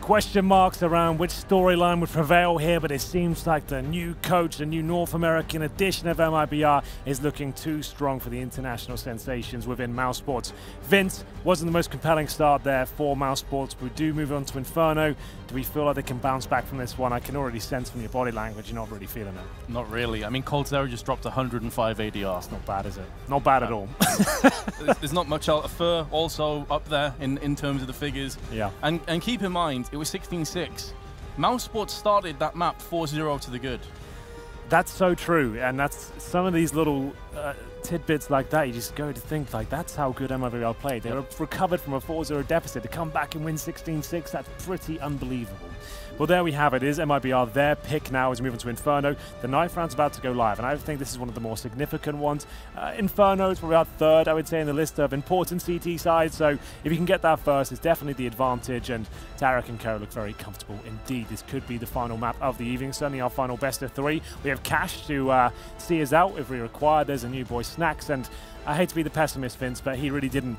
question marks around which storyline would prevail here, but it seems like the new coach, the new North American edition of MIBR is looking too strong for the international sensations within Mousesports. Vince, wasn't the most compelling start there for Mousesports. We do move on to Inferno. Do we feel like they can bounce back from this one? I can already sense from your body language you're not really feeling it. Not really. I mean, CORSAIR just dropped 105 ADR. It's not bad, is it? Not bad at all. There's not much else. Fur also up there in terms of the figures. Yeah. And keep in mind, it was 16-6. Mousesports started that map 4-0 to the good. That's so true, and that's some of these little tidbits like that. You just go to think like that's how good MIBR played. They were recovered from a 4-0 deficit to come back and win 16-6. That's pretty unbelievable. Well, there we have it. It is MIBR their pick now as we move on to Inferno. The 9th round's about to go live, and I think this is one of the more significant ones. Inferno is probably our third, I would say, in the list of important CT sides. So if you can get that first, it's definitely the advantage. And Tarek and Co look very comfortable indeed. This could be the final map of the evening. Certainly our final best of 3. We have cash to see us out if we require. There's a new boy Snacks, and I hate to be the pessimist, Vince, but he really didn't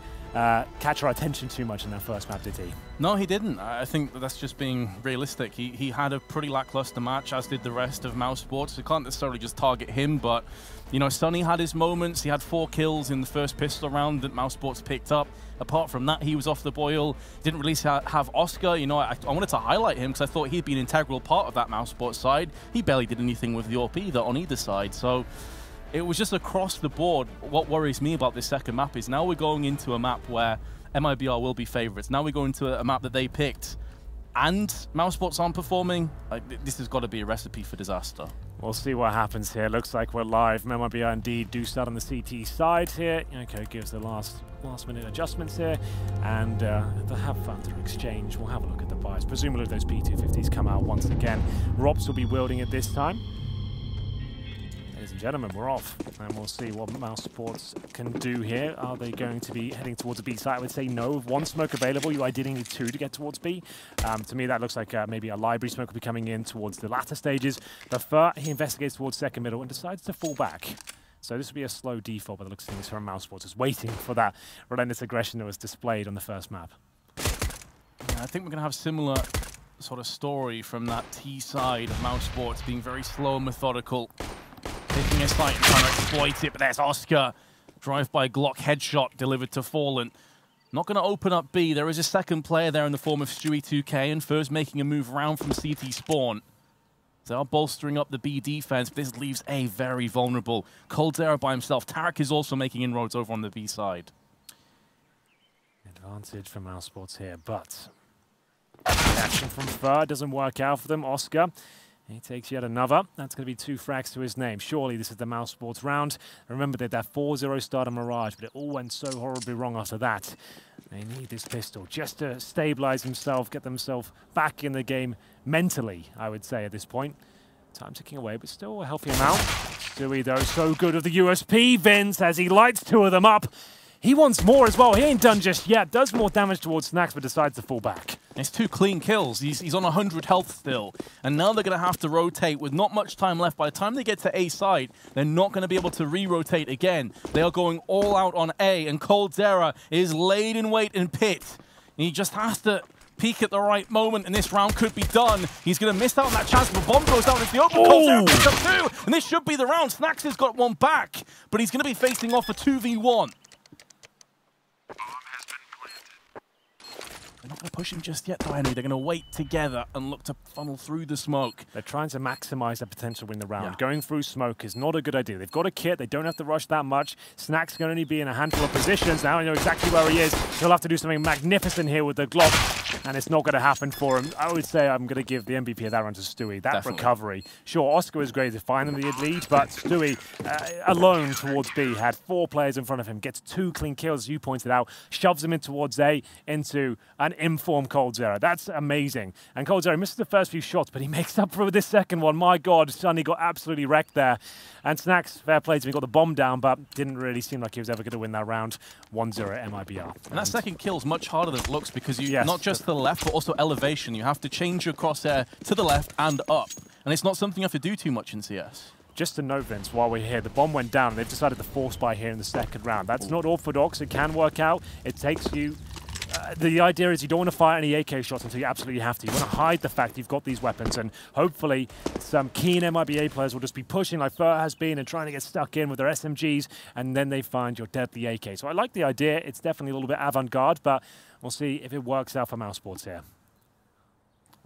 catch our attention too much in that first map, did he? No, he didn't. I think that's just being realistic. He had a pretty lackluster match, as did the rest of Mousesports. You can't necessarily just target him, but, you know, Sonny had his moments. He had 4 kills in the first pistol round that Mousesports picked up. Apart from that, he was off the boil. Didn't really have Oscar. You know, I wanted to highlight him because I thought he'd be an integral part of that Mousesports side. He barely did anything with the AWP either on either side, so it was just across the board. What worries me about this second map is now we're going into a map where MIBR will be favorites. Now we go into a map that they picked and Mousesports aren't performing. This has got to be a recipe for disaster. We'll see what happens here. Looks like we're live. MIBR indeed do start on the CT side here. Okay, gives the last minute adjustments here, and they'll have fun through exchange. We'll have a look at the buys. Presumably those P250s come out once again. Rops will be wielding it this time. Ladies and gentlemen, we're off, and we'll see what Mousesports can do here. Are they going to be heading towards a B site? I would say no. With 1 smoke available, you ideally need 2 to get towards B. To me, that looks like maybe a library smoke will be coming in towards the latter stages. But Fur, he investigates towards second middle and decides to fall back. So this will be a slow default by the looks of things from Mousesports, just waiting for that relentless aggression that was displayed on the first map. Yeah, I think we're going to have similar sort of story from that T side of Mousesports, being very slow and methodical. Taking a site and trying to exploit it, but there's Oscar. Drive-by Glock headshot delivered to Fallen. Not going to open up B. There is a second player there in the form of Stewie2K, and Fur's making a move around from CT spawn. They are bolstering up the B defense, but this leaves A very vulnerable. CORSAIR by himself. Tarek is also making inroads over on the B side. Advantage for Mousesports here, but action from Fur doesn't work out for them. Oscar, he takes yet another. That's going to be 2 frags to his name. Surely this is the Mousesports round. Remember that 4-0 start on Mirage, but it all went so horribly wrong after that. They need this pistol just to stabilize himself, get themselves back in the game mentally, I would say, at this point. Time ticking away, but still a healthy amount. Stewie, though, so good with the USP. Vince, as he lights 2 of them up. He wants more as well. He ain't done just yet. Does more damage towards Snacks, but decides to fall back. It's 2 clean kills. He's on 100 health still. And now they're going to have to rotate with not much time left. By the time they get to A side, they're not going to be able to re-rotate again. They are going all out on A, and CORSAIR is laid in wait in pit. And he just has to peak at the right moment, and this round could be done. He's going to miss out on that chance, but bomb goes out into the open. CORSAIR picks up 2, and this should be the round. Snacks has got 1 back, but he's going to be facing off a 2v1. They're not going to push him just yet, though, Henry. They're going to wait together and look to funnel through the smoke. They're trying to maximize their potential to win the round. Yeah. Going through smoke is not a good idea. They've got a kit. They don't have to rush that much. Snacks can only be in a handful of positions. Now I know exactly where he is. He'll have to do something magnificent here with the Glock, and it's not going to happen for him. I would say I'm going to give the MVP of that round to Stewie. That Definitely. Recovery. Sure, Oscar was great to find them the lead, but Stewie, alone towards B, had 4 players in front of him, gets 2 clean kills, as you pointed out, shoves him in towards A, into an informed CORSAIR. That's amazing. And CORSAIR misses the first few shots, but he makes up for this second one. My God, Sonny got absolutely wrecked there. And Snacks, fair play to him, got the bomb down, but didn't really seem like he was ever going to win that round. 1-0 MIBR. And that second kill is much harder than it looks because you not just the left, but also elevation. You have to change your crosshair to the left and up. And it's not something you have to do too much in CS. Just to note, Vince, while we're here, the bomb went down. They've decided to force buy here in the second round. That's not orthodox. It can work out. It takes you the idea is you don't want to fire any AK shots until you absolutely have to. You want to hide the fact you've got these weapons, and hopefully some keen MIBR players will just be pushing like Fer has been and trying to get stuck in with their SMGs, and then they find your deadly AK. So I like the idea. It's definitely a little bit avant-garde, but we'll see if it works out for Mousesports here.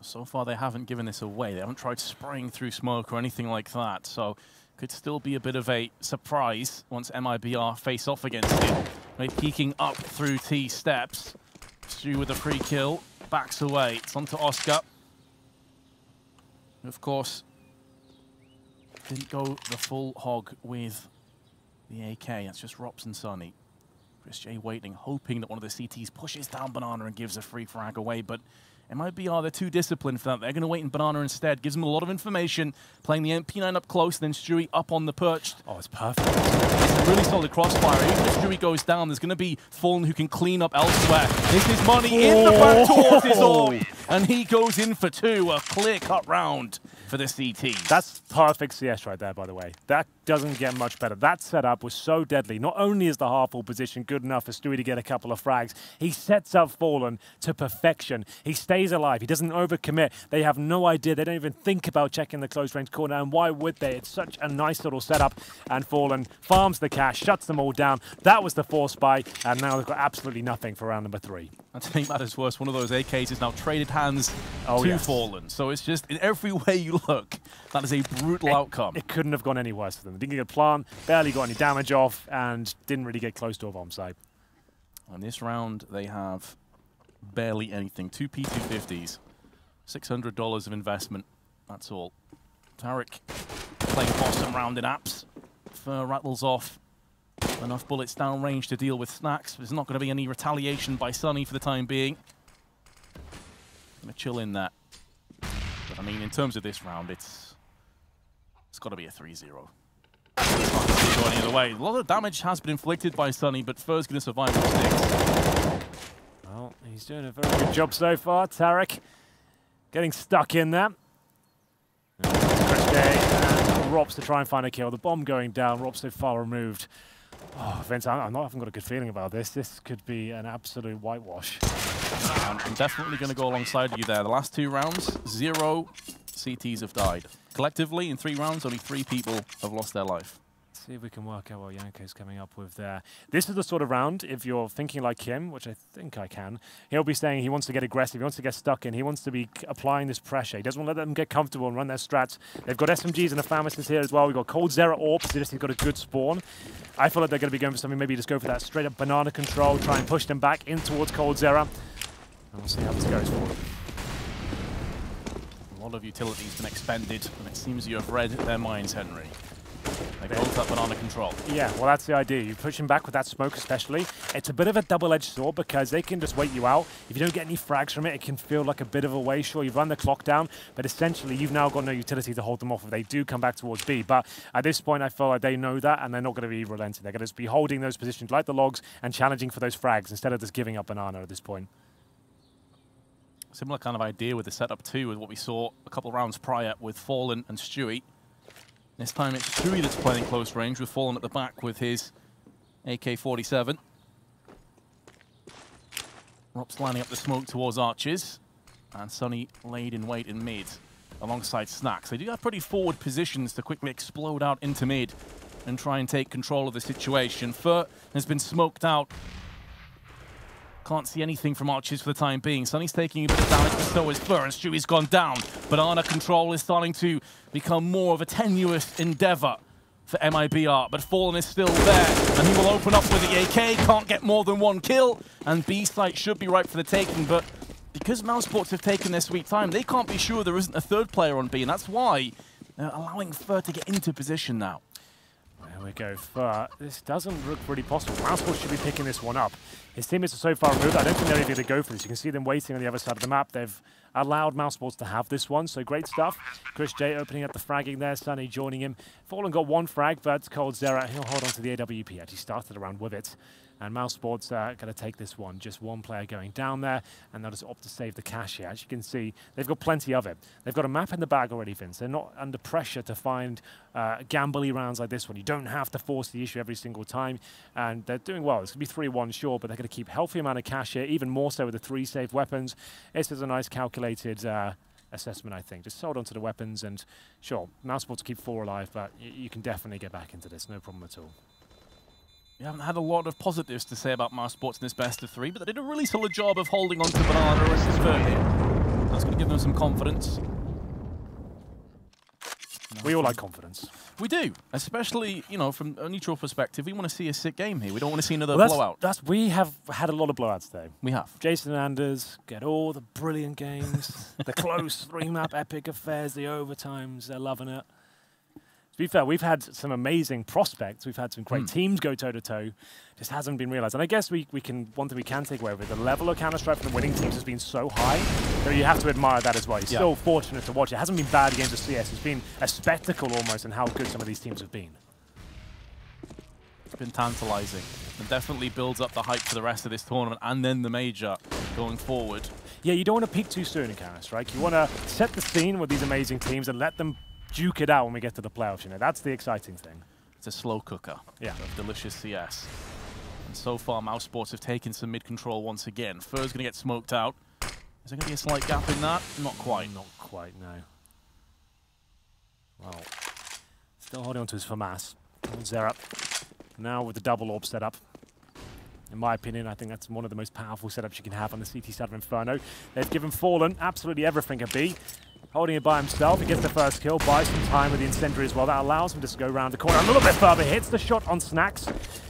So far, they haven't given this away. They haven't tried spraying through smoke or anything like that. So could still be a bit of a surprise once MIBR face off against it. They're peeking up through T steps. Stu with a free kill. Backs away. It's on to Oscar. Of course, didn't go the full hog with the AK. That's just Rops and Sonny. Chris J waiting, hoping that one of the CTs pushes down Banana and gives a free frag away, but MIBR, they're too disciplined for that. They're going to wait in Banana instead. Gives them a lot of information. Playing the MP9 up close, then Stewie up on the perch. Oh, it's perfect. It's a really solid crossfire. Even if Stewie goes down, there's going to be Fallen who can clean up elsewhere. This is money in the back towards his orb. And he goes in for two. A clear-cut round for the CT. That's perfect CS right there, by the way. That doesn't get much better. That setup was so deadly. Not only is the half-full position good enough for Stewie to get a couple of frags, he sets up Fallen to perfection. He stays alive. He doesn't overcommit. They have no idea. They don't even think about checking the close-range corner, and why would they? It's such a nice little setup, and Fallen farms the cash, shuts them all down. That was the force buy, and now they've got absolutely nothing for round number 3. And to make matters worse, one of those AKs is now traded hands to Fallen. So it's just, in every way you look, that is a brutal outcome. It couldn't have gone any worse for them. They didn't get a plant, barely got any damage off, and didn't really get close to a bomb site. On this round, they have barely anything. 2 P250s, $600 of investment. That's all. Tarek playing bottom round in apps. Fer rattles off enough bullets downrange to deal with Snacks. There's not going to be any retaliation by Sonny for the time being. Going to chill in that. But I mean, in terms of this round, it's got to be a 3-0. Going either way. A lot of damage has been inflicted by Sonny, but Fer's going to survive with sticks. Well, he's doing a very good job so far. Tarek getting stuck in there. Chris J and Rops to try and find a kill. The bomb going down. Rops so far removed. Oh, Vince, I haven't got a good feeling about this. This could be an absolute whitewash. I'm definitely going to go alongside you there. The last 2 rounds, 0 CTs have died. Collectively, in 3 rounds, only 3 people have lost their life. Let's see if we can work out what Yanko's coming up with there. This is the sort of round, if you're thinking like him, which I think I can, he'll be saying he wants to get aggressive, he wants to get stuck in, he wants to be applying this pressure. He doesn't want to let them get comfortable and run their strats. They've got SMGs and the Pharmacists here as well. We've got CORSAIR Orbs, he's got a good spawn. I feel like they're going to be going for something, maybe just go for that straight up banana control, try and push them back in towards CORSAIR. And we'll see how this goes for them. A lot of utility's been expended, and it seems you have read their minds, Henry. They go for that banana control. Yeah, well, that's the idea. You push him back with that smoke especially. It's a bit of a double-edged sword because they can just wait you out. If you don't get any frags from it, it can feel like a bit of a waste. Sure, you've run the clock down, but essentially you've now got no utility to hold them off if they do come back towards B. But at this point, I feel like they know that, and they're not going to be relenting. They're going to just be holding those positions like the logs and challenging for those frags instead of just giving up banana at this point. Similar kind of idea with the setup too, with what we saw a couple rounds prior with Fallen and Stewie. This time it's Stewie that's playing close range with Fallen at the back with his AK-47. Rops lining up the smoke towards Arches. And Sonny laid in wait in mid alongside Snacks. They do have pretty forward positions to quickly explode out into mid and try and take control of the situation. Fer has been smoked out. Can't see anything from Arches for the time being. Sonny's taking a bit of damage, but so is Fer, and Stewie's gone down. Banana control is starting to become more of a tenuous endeavor for MIBR, but Fallen is still there, and he will open up with the AK, can't get more than 1 kill, and B site should be ripe for the taking, but because Mousesports have taken their sweet time, they can't be sure there isn't a 3rd player on B, and that's why they're allowing Fer to get into position now. There we go. Fer. This doesn't look really possible. Mousesports should be picking this one up. His teammates are so far removed, I don't think they're even going to go for this. You can see them waiting on the other side of the map. They've allowed Mousesports to have this one, so great stuff. Chris J opening up the fragging there, Sonny joining him. Fallen got 1 frag, but CORSAIR, he'll hold on to the AWP. Actually started around with it. And Mousesports are going to take this one. Just one player going down there, and they'll just opt to save the cash here. As you can see, they've got plenty of it. They've got a map in the bag already, Vince. They're not under pressure to find gambly rounds like this one. You don't have to force the issue every single time, and they're doing well. It's going to be 3-1, sure, but they're going to keep a healthy amount of cash here, even more so with the 3 safe weapons. This is a nice calculated assessment, I think. Just hold on to the weapons, and sure, Mousesports keep 4 alive, but you can definitely get back into this. No problem at all. We haven't had a lot of positives to say about Mousesports in this best of 3, but they did a really solid job of holding on to Banana and converting. That's going to give them some confidence. We all like confidence. We do, especially, you know, from a neutral perspective. We want to see a sick game here. We don't want to see another blowout. We have had a lot of blowouts, though. We have. Jason and Anders get all the brilliant games, the close 3-map epic affairs, the overtimes. They're loving it. To be fair, we've had some amazing prospects. We've had some great teams go toe-to-toe. Just hasn't been realized. And I guess one thing we can take away with the level of Counter-Strike from the winning teams has been so high that you have to admire that as well. You're still fortunate to watch. It hasn't been bad games of CS. It's been a spectacle almost in how good some of these teams have been. It's been tantalizing and definitely builds up the hype for the rest of this tournament and then the major going forward. Yeah, you don't want to peak too soon in Counter-Strike. You want to set the scene with these amazing teams and let them duke it out when we get to the playoffs, you know. That's the exciting thing. It's a slow cooker of delicious CS. And so far, Mousesports have taken some mid-control once again. Fur's going to get smoked out. Is there going to be a slight gap in that? Not quite. Not quite, no. Well, still holding on to his FAMAS. CORSAIR now with the double orb setup. In my opinion, I think that's one of the most powerful setups you can have on the CT side of Inferno. They've given Fallen absolutely everything a B. Holding it by himself, he gets the first kill, buys some time with the incendiary as well. That allows him to just go around the corner a little bit further, hits the shot on Snacks.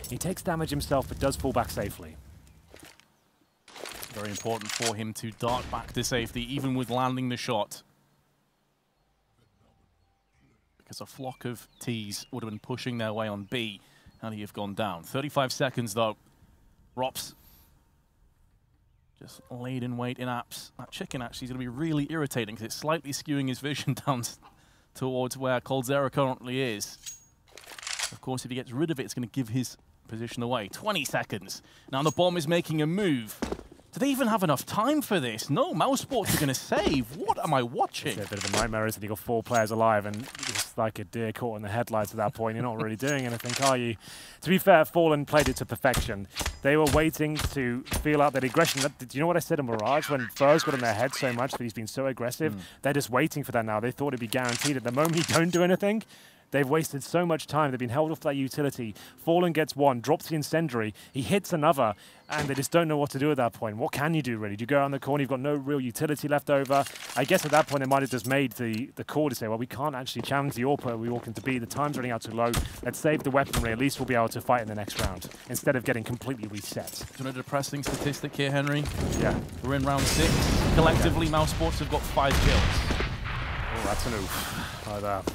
He takes damage himself, but does fall back safely. Very important for him to dart back to safety, even with landing the shot. Because a flock of Ts would have been pushing their way on B, and he have gone down. 35 seconds, though. Rops just laid in wait in apps. That chicken actually is going to be really irritating because it's slightly skewing his vision down towards where CORSAIR currently is. Of course, if he gets rid of it, it's going to give his position away. 20 seconds. Now the bomb is making a move. Do they even have enough time for this? No, Mousesports are going to save. What am I watching? It's a bit of a nightmare, isn't it? You've got 4 players alive, and it's like a deer caught in the headlights at that point. You're not really doing anything, are you? To be fair, Fallen played it to perfection. They were waiting to feel out that aggression. Do you know what I said in Mirage? When Fur's got in their head so much that he's been so aggressive, they're just waiting for that now. They thought it'd be guaranteed. At the moment he don't do anything, they've wasted so much time. They've been held off that utility. Fallen gets one, drops the incendiary. He hits another, and they just don't know what to do at that point. What can you do, really? Do you go around the corner? You've got no real utility left over. I guess at that point, they might have just made the call to say, well, we can't actually challenge the AWP we walk into B. The time's running out too low. Let's save the weaponry. At least we'll be able to fight in the next round, instead of getting completely reset. Do you know a depressing statistic here, Henry? Yeah. We're in round 6. Collectively, Mousesports have got 5 kills. Oh, that's an oof. Like that.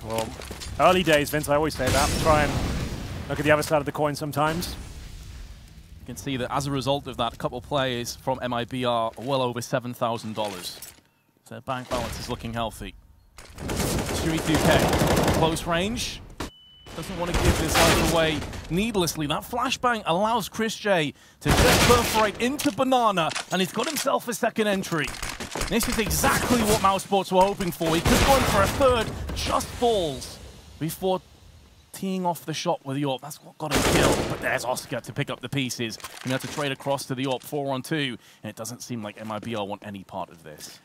Well, early days, Vince, I always say that. Try and look at the other side of the coin sometimes. You can see that as a result of that, a couple of players from MIBR are well over $7,000. So their bank balance is looking healthy. Chewy 2K, close range. Doesn't want to give this life away needlessly. That flashbang allows ChrisJ to just perforate into Banana, and he's got himself a second entry. This is exactly what Mousesports were hoping for. He could go in for a third, just falls before teeing off the shot with the AWP. That's what got him killed, but there's Oscar to pick up the pieces. He had to trade across to the AWP 4-on-2, and it doesn't seem like MIBR want any part of this.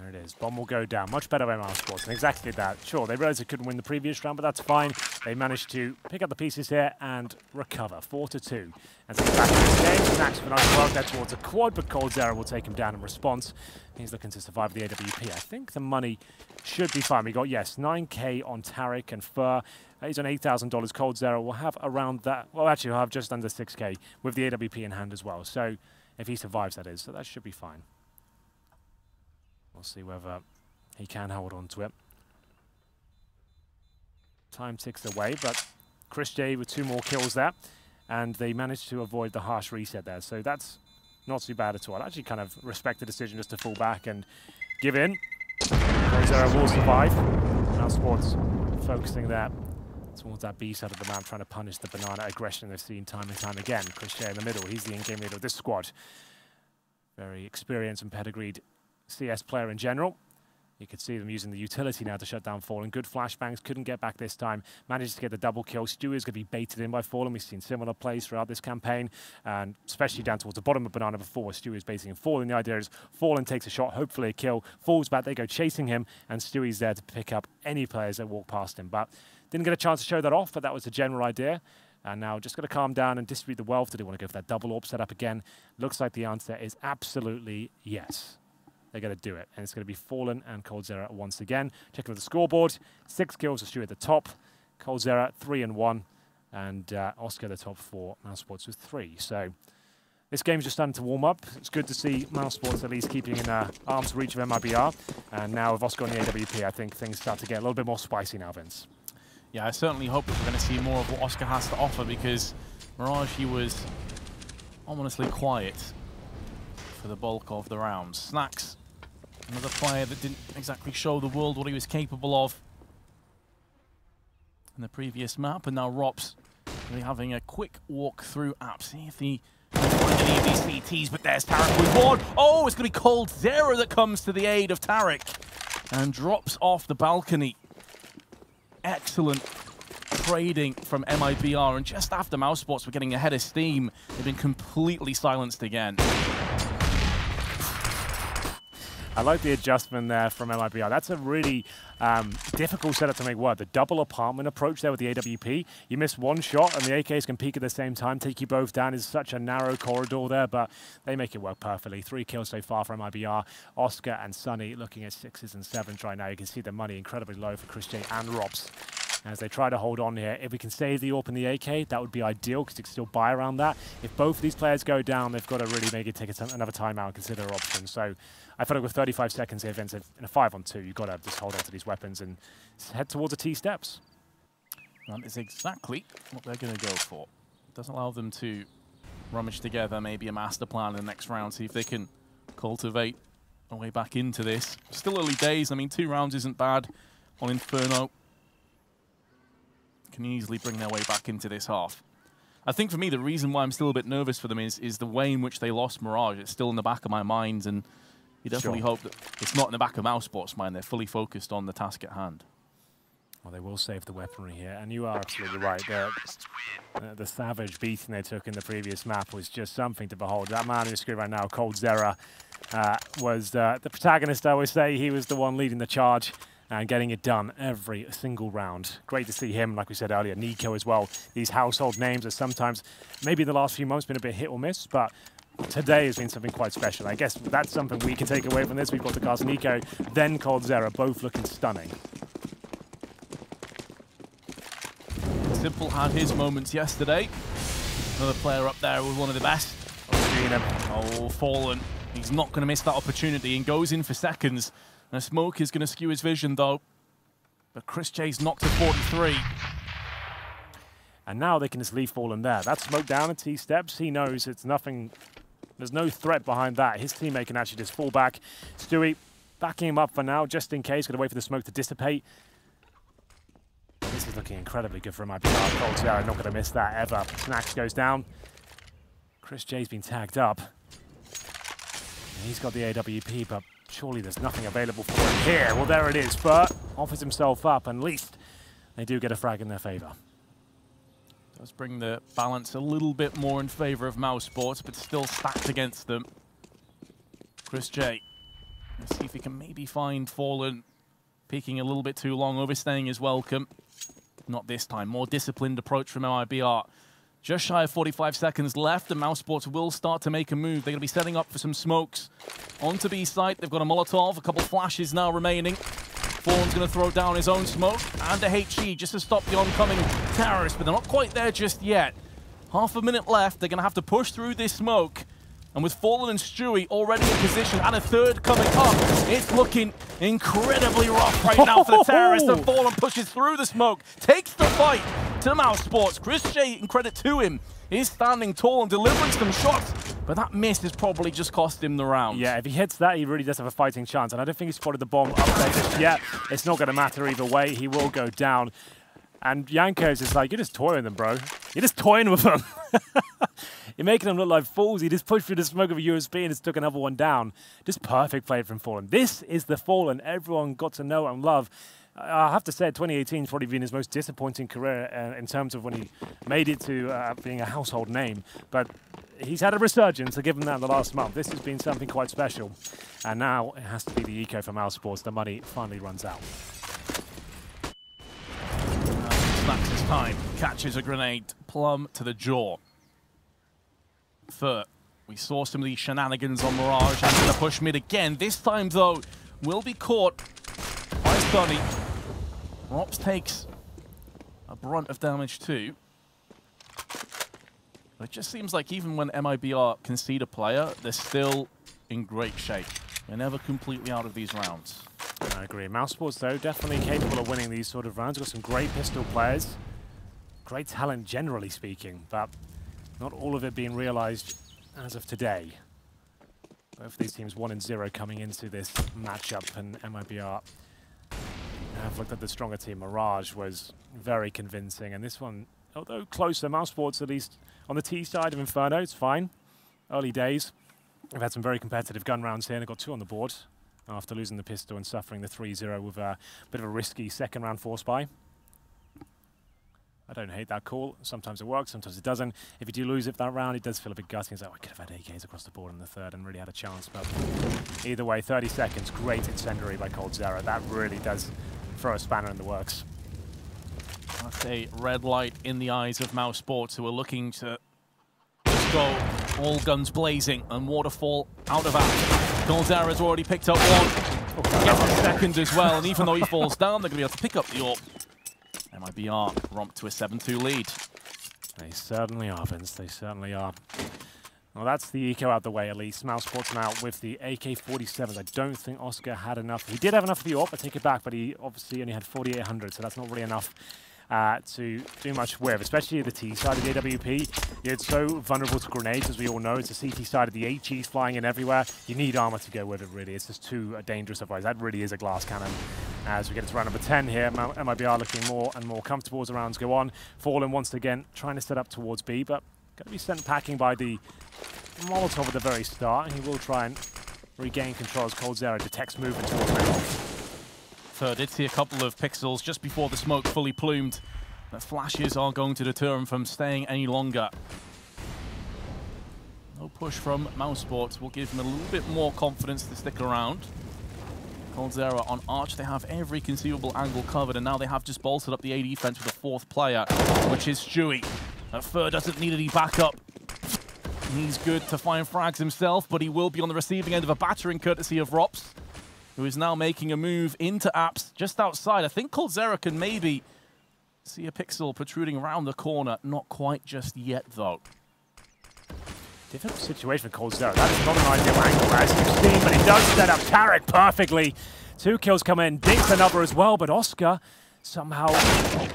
There it is. Bomb will go down. Much better by Mousesports, and exactly that. Sure, they realized they couldn't win the previous round, but that's fine. They managed to pick up the pieces here and recover. 4-2. And so back in this game, Snacks for nice work there towards a quad, but CORSAIR will take him down in response. He's looking to survive the AWP. I think the money should be fine. We got, yes, 9K on Tariq and Fur. He's on $8,000. CORSAIR will have around that. Well, actually, he'll have just under 6K with the AWP in hand as well. So if he survives, that is. So that should be fine. We'll see whether he can hold on to it. Time ticks away, but ChrisJ with 2 more kills there. And they managed to avoid the harsh reset there. So that's not too bad at all. I actually kind of respect the decision just to fall back and give in. CORSAIR will survive. Mousesports focusing there towards that B side of the map, trying to punish the banana aggression they've seen time and time again. CORSAIR in the middle, he's the in-game leader of this squad. Very experienced and pedigreed CS player in general. You could see them using the utility now to shut down Fallen. Good flashbangs, couldn't get back this time. Managed to get the double kill. Stewie's going to be baited in by Fallen. We've seen similar plays throughout this campaign, and especially down towards the bottom of Banana before Stewie's baiting in Fallen. The idea is Fallen takes a shot, hopefully a kill, falls back, they go chasing him, and Stewie's there to pick up any players that walk past him. But didn't get a chance to show that off, but that was the general idea. And now just got to calm down and distribute the wealth. Do they want to go for that double AWP setup again? Looks like the answer is absolutely yes. They're going to do it. And it's going to be Fallen and CORSAIR once again. Checking with the scoreboard. 6 kills for Stewie at the top. CORSAIR 3 and 1. And Oscar the top for Mousesports with 3. So this game's just starting to warm up. It's good to see Mousesports at least keeping in arm's reach of MIBR. And now with Oscar on the AWP, I think things start to get a little bit more spicy now, Vince. Yeah, I certainly hope that we're going to see more of what Oscar has to offer, because Mirage, he was ominously quiet for the bulk of the rounds. Snacks, another player that didn't exactly show the world what he was capable of in the previous map, and now Rops really having a quick walk through app. See if he can find any of these CTs, but there's Tarek with one. Oh, it's going to be CORSAIR that comes to the aid of Tarek and drops off the balcony. Excellent trading from MIBR, and just after Mousesports were getting ahead of steam, they've been completely silenced again. I like the adjustment there from MIBR. That's a really difficult setup to make work. The double apartment approach there with the AWP. You miss one shot and the AKs can peek at the same time, take you both down. Is such a narrow corridor there, but they make it work perfectly. 3 kills so far from MIBR. Oscar and Sunny looking at 6s and 7s right now. You can see the money incredibly low for CORSAIR and Rops as they try to hold on here. If we can save the AWP and the AK, that would be ideal because you can still buy around that. If both of these players go down, they've got to really make it take another timeout and consider options. So I feel like with 35 seconds here, Vince, in a 5-on-2, you've got to just hold on to these weapons and head towards the T steps. That is exactly what they're going to go for. It doesn't allow them to rummage together maybe a master plan in the next round, see if they can cultivate a way back into this. Still early days. I mean, 2 rounds isn't bad on Inferno. Can easily bring their way back into this half. I think for me, the reason why I'm still a bit nervous for them is the way in which they lost Mirage. It's still in the back of my mind, and you definitely hope that it's not in the back of Mousesports' mind. They're fully focused on the task at hand. Well, they will save the weaponry here, and you are absolutely right. The savage beating they took in the previous map was just something to behold. That man on your screen right now, CORSAIR, was the protagonist, I always say. He was the one leading the charge and getting it done every single round. Great to see him, like we said earlier, Nico as well. These household names are sometimes, maybe in the last few months, been a bit hit or miss, but today has been something quite special. I guess that's something we can take away from this. We've got the cast Nico, then CORSAIR, both looking stunning. Simple had his moments yesterday. Another player up there with one of the best. Oh, Fallen. He's not going to miss that opportunity and goes in for seconds. And a smoke is going to skew his vision, though. But CORSAIR's knocked to 43. And now they can just leave Fallen there. That smoke down at T steps. He knows it's nothing. There's no threat behind that. His teammate can actually just fall back. Stewie backing him up for now, just in case. Got to wait for the smoke to dissipate. This is looking incredibly good for MIBR. CORSAIR not going to miss that ever. Snacks goes down. CORSAIR's been tagged up. And he's got the AWP, but surely there's nothing available for him here. Well, there it is. Burt offers himself up, and at least they do get a frag in their favor. Does bring the balance a little bit more in favor of Mousesports, but still stacked against them. CORSAIR. Let's see if he can maybe find Fallen. Peeking a little bit too long, overstaying his welcome. Not this time. More disciplined approach from MIBR. Just shy of 45 seconds left, and Mousesports will start to make a move. They're going to be setting up for some smokes. Onto B site, they've got a Molotov, a couple flashes now remaining. Fallen's going to throw down his own smoke, and a HE just to stop the oncoming terrorists, but they're not quite there just yet. Half a minute left, they're going to have to push through this smoke. And with Fallen and Stewie already in position, and a third coming up, it's looking incredibly rough right now for the terrorists. And Fallen pushes through the smoke, takes the fight to Mousesports. CORSAIR, in credit to him, is standing tall and delivering some shots, but that miss has probably just cost him the round. Yeah, if he hits that, he really does have a fighting chance, and I don't think he spotted the bomb up there just yet. It's not going to matter either way. He will go down. And Yanko's just like, you're just toying them, bro. You're just toying with them. You're making them look like fools. He just pushed through the smoke of a USB and just took another one down. Just perfect play from Fallen. This is the Fallen everyone got to know and love. I have to say, 2018 has probably been his most disappointing career in terms of when he made it to being a household name. But he's had a resurgence, so give him that in the last month. This has been something quite special. And now it has to be the eco for Mousesports. The money finally runs out. Snaps his time, catches a grenade, plumb to the jaw. Fur, we saw some of these shenanigans on Mirage, and going to push mid again. This time, though, will be caught by Sunny. Rops takes a brunt of damage too. But it just seems like even when MIBR concede a player, they're still in great shape. They're never completely out of these rounds. I agree. Mousesports, though, definitely capable of winning these sort of rounds. Got some great pistol players. Great talent, generally speaking, but not all of it being realized as of today. Both of these teams 1-0 coming into this matchup, and MIBR have looked at the stronger team. Mirage was very convincing, and this one, although closer, Mousesports at least on the T side of Inferno, it's fine. Early days. They've had some very competitive gun rounds here, and they've got 2 on the board after losing the pistol and suffering the 3-0 with a bit of a risky second round force buy. I don't hate that call. Sometimes it works, sometimes it doesn't. If you do lose it that round, it does feel a bit gutting. It's like, I could have had AKs across the board in the third and really had a chance. But either way, 30 seconds, great incendiary by CORSAIR. That really does throw a spanner in the works. That's a red light in the eyes of Mousesports, who are looking to just go all guns blazing and waterfall out of that. CORSAIR has already picked up one. Gets a second as well, and even though he falls down, they're going to be able to pick up the AWP. MIBR romp to a 7-2 lead. They certainly are, Vince. They certainly are. Well, that's the eco out the way, at least. Mousesports now with the AK-47s. I don't think Oscar had enough. He did have enough for the AWP, I take it back, but he obviously only had 4,800, so that's not really enough to do much with, especially the T side of the AWP. It's so vulnerable to grenades, as we all know. It's the CT side of the HEs flying in everywhere. You need armor to go with it, really. It's just too dangerous otherwise. That really is a glass cannon. As we get to round number 10 here, MIBR looking more and more comfortable as the rounds go on. Fallen once again trying to set up towards B, but going to be sent packing by the Molotov at the very start. He will try and regain control as CORSAIR detects movement towards mid. Third did see a couple of pixels just before the smoke fully plumed. The flashes are going to deter him from staying any longer. No push from Mousesports will give him a little bit more confidence to stick around. CORSAIR on Arch, they have every conceivable angle covered, and now they have just bolstered up the A defense with a 4th player, which is Stewie. Fur doesn't need any backup. He's good to find frags himself, but he will be on the receiving end of a battering courtesy of Rops, who is now making a move into apps just outside. I think CORSAIR can maybe see a pixel protruding around the corner. Not quite just yet, though. Difficult situation for CORSAIR. That is not an ideal angle, as you've seen, but he does set up Tarek perfectly. 2 kills come in, dinks another as well, but Oscar somehow, I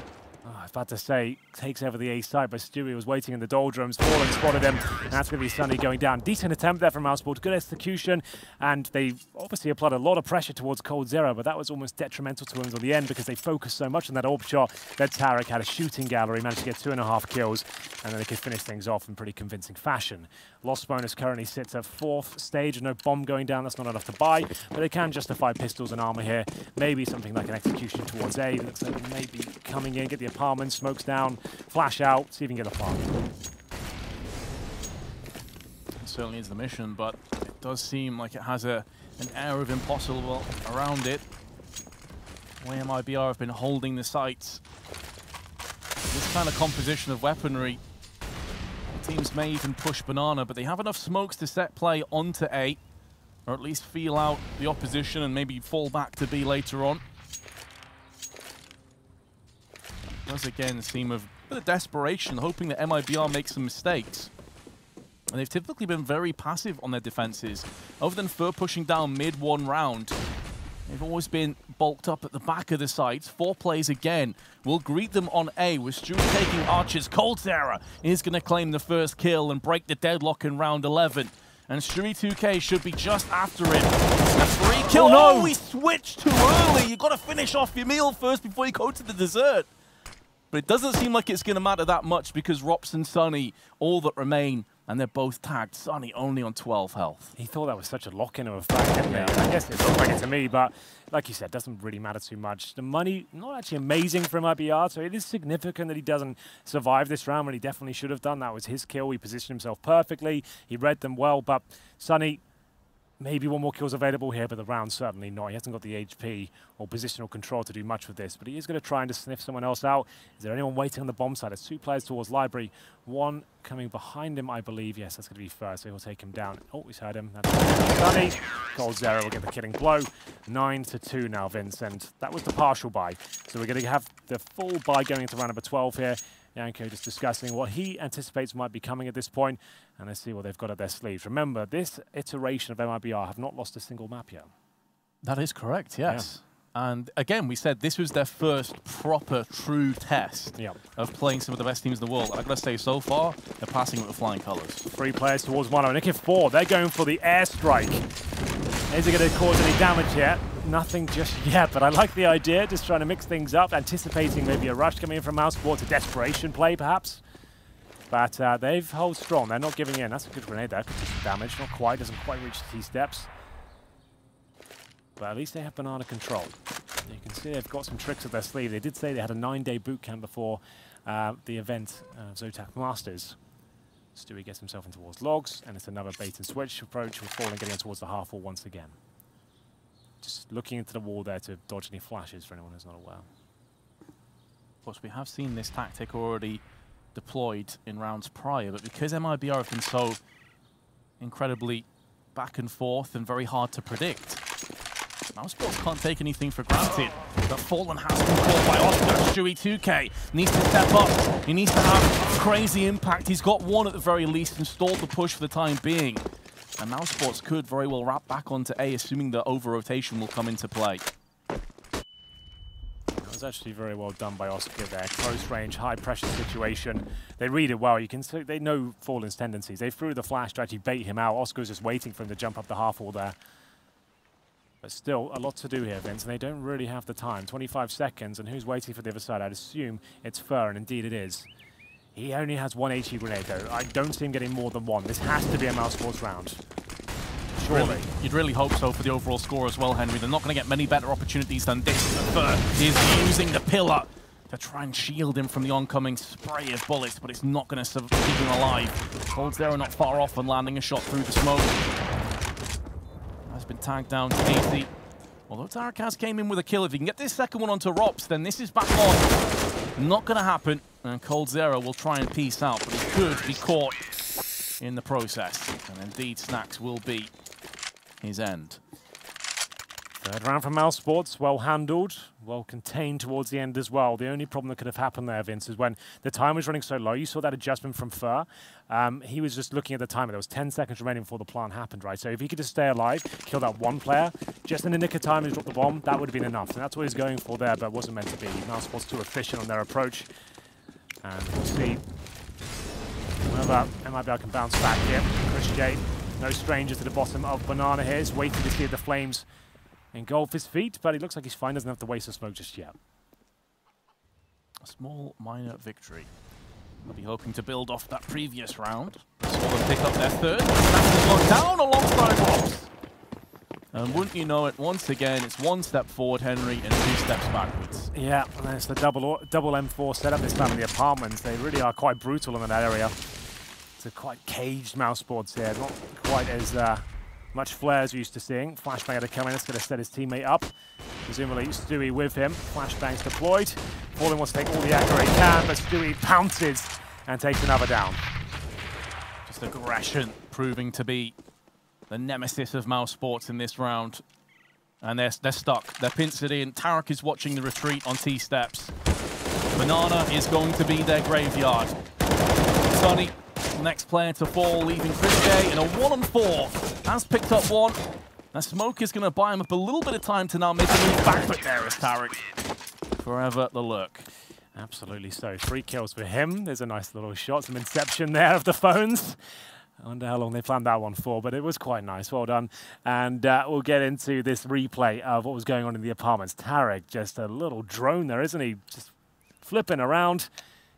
was about to say, takes over the A side, but Stewie was waiting in the doldrums. Fallen spotted him, and that's going to be Sunny going down. Decent attempt there from Mousesports, good execution, and they obviously applied a lot of pressure towards CORSAIR, but that was almost detrimental to him at the end because they focused so much on that AWP shot that Tarek had a shooting gallery, managed to get 2.5 kills, and then they could finish things off in pretty convincing fashion. Lost bonus currently sits at 4th stage, no bomb going down, that's not enough to buy, but they can justify pistols and armor here. Maybe something like an execution towards A. Looks like they may be coming in, get the apartment, smokes down, flash out, see if you can get a farm. It certainly is the mission, but it does seem like it has an air of impossible around it. The way MIBR have been holding the sights. This kind of composition of weaponry, teams may even push banana, but they have enough smokes to set play onto A, or at least feel out the opposition and maybe fall back to B later on. It does again seem of a bit of desperation, hoping that MIBR makes some mistakes. And they've typically been very passive on their defenses. Other than Fur pushing down mid one round, they've always been bulked up at the back of the sites. 4 plays again will greet them on A, with Stewie taking Archer's. CORSAIR is going to claim the first kill and break the deadlock in round 11. And Stewie 2K should be just after him. A 3 kill. Oh, no! We switched too early. You've got to finish off your meal first before you go to the dessert. But it doesn't seem like it's going to matter that much because Rops and Sunny, all that remain, and they're both tagged. Sunny only on 12 health. He thought that was such a lock-in of a fact, didn't he? I guess it looked like it to me, but like you said, doesn't really matter too much. The money, not actually amazing for MIBR, so it is significant that he doesn't survive this round when he definitely should have done. That was his kill. He positioned himself perfectly. He read them well, but Sunny, maybe one more kill's available here, but the round certainly not. He hasn't got the HP or positional control to do much with this, but he is going to try and just sniff someone else out. Is there anyone waiting on the bomb side? There's 2 players towards Library. One coming behind him, I believe. Yes, that's going to be first, so he'll take him down. Oh, he's heard him. That's Sunny. CORSAIR will get the killing blow. 9-2 now, Vince, and that was the partial buy. So we're going to have the full buy going into round number 12 here. Yanko just discussing what he anticipates might be coming at this point, and let's see what they've got at their sleeves. Remember, this iteration of MIBR have not lost a single map yet. That is correct, yes. Yeah. And again, we said this was their first proper, true test of playing some of the best teams in the world. And I've got to say, so far, they're passing with flying colours. 3 players towards Mono. Nick 4, they're going for the airstrike. Is it going to cause any damage yet? Nothing just yet, but I like the idea, just trying to mix things up, anticipating maybe a rush coming in from Mousesports, a desperation play perhaps. But they've held strong, they're not giving in. That's a good grenade there, could do some damage, not quite, doesn't quite reach the T-steps. But at least they have banana control. You can see they've got some tricks up their sleeve. They did say they had a 9-day boot camp before the event, Zotac Masters. Stewie gets himself in towards logs, and it's another bait and switch approach with Fallen getting in towards the half wall once again. Just looking into the wall there to dodge any flashes for anyone who's not aware. Of course, we have seen this tactic already deployed in rounds prior, but because MIBR have been so incredibly back and forth and very hard to predict, Mousesports can't take anything for granted. But Fallen has been caught by Oscar. Stewie 2K needs to step up. He needs to have crazy impact. He's got one at the very least and stalled the push for the time being. And Mousesports could very well wrap back onto A, assuming the over-rotation will come into play. That was actually very well done by Oscar there. Close range, high pressure situation. They read it well. You can see they know Fallen's tendencies. They threw the flash to actually bait him out. Oscar's just waiting for him to jump up the half wall there. But still, a lot to do here, Vince, and they don't really have the time. 25 seconds, and who's waiting for the other side? I'd assume it's Fur, and indeed it is. He only has 1 HE grenade, though. I don't see him getting more than 1. This has to be a Mousesports round. Surely. You'd really hope so for the overall score as well, Henry. They're not going to get many better opportunities than this. Fur is using the pillar to try and shield him from the oncoming spray of bullets, but it's not going to keep him alive. CORSAIR not far off and landing a shot through the smoke. Has been tagged down to 80. Although Tarakaz came in with a kill, if he can get this second one onto Rops, then this is back on. Not going to happen, and CORSAIR will try and peace out, but he could be caught in the process. And indeed, Snacks will be his end. Third round from Mousesports, well handled, well contained towards the end as well. The only problem that could have happened there, Vince, is when the time was running so low, you saw that adjustment from Fur. He was just looking at the timer. There was 10 seconds remaining before the plant happened, right? So if he could just stay alive, kill that one player, just in the nick of time to drop the bomb, that would have been enough. And that's what he's going for there, but it wasn't meant to be. Mousesports too efficient on their approach. And we'll see whether MIBR can bounce back here. Chris J, no stranger to the bottom of Banana here. He's waiting to see if the flames engulf his feet, but he looks like he's fine, doesn't have to waste the smoke just yet. A small, minor victory. They'll be hoping to build off that previous round. Saw them pick up their third. That's gone down alongside Rops. And wouldn't you know it, once again, it's 1 step forward, Henry, and 2 steps backwards. Yeah, and then it's the double M4 setup this time in the apartments. They really are quite brutal in that area. It's a quite caged Mousesports here, not quite as much flair as we're used to seeing. Flashbang had to come in, it's going to set his teammate up. Presumably Stewie with him. Flashbang's deployed. Fallen wants to take all the aggro he can, but Stewie pounces and takes another down. Just aggression proving to be the nemesis of Mousesports in this round. And they're stuck. They're pincered in. Tarek is watching the retreat on T-steps. Banana is going to be their graveyard. Sunny, next player to fall, leaving Chris J in a 1-on-4. Has picked up one. Now Smoke is going to buy him up a little bit of time to now make a move back, but there is Tarek. Forever the look. Absolutely so. 3 kills for him. There's a nice little shot, some inception there of the phones. I wonder how long they planned that one for, but it was quite nice. Well done. And we'll get into this replay of what was going on in the apartments. Tarek, just a little drone there, isn't he? Just flipping around,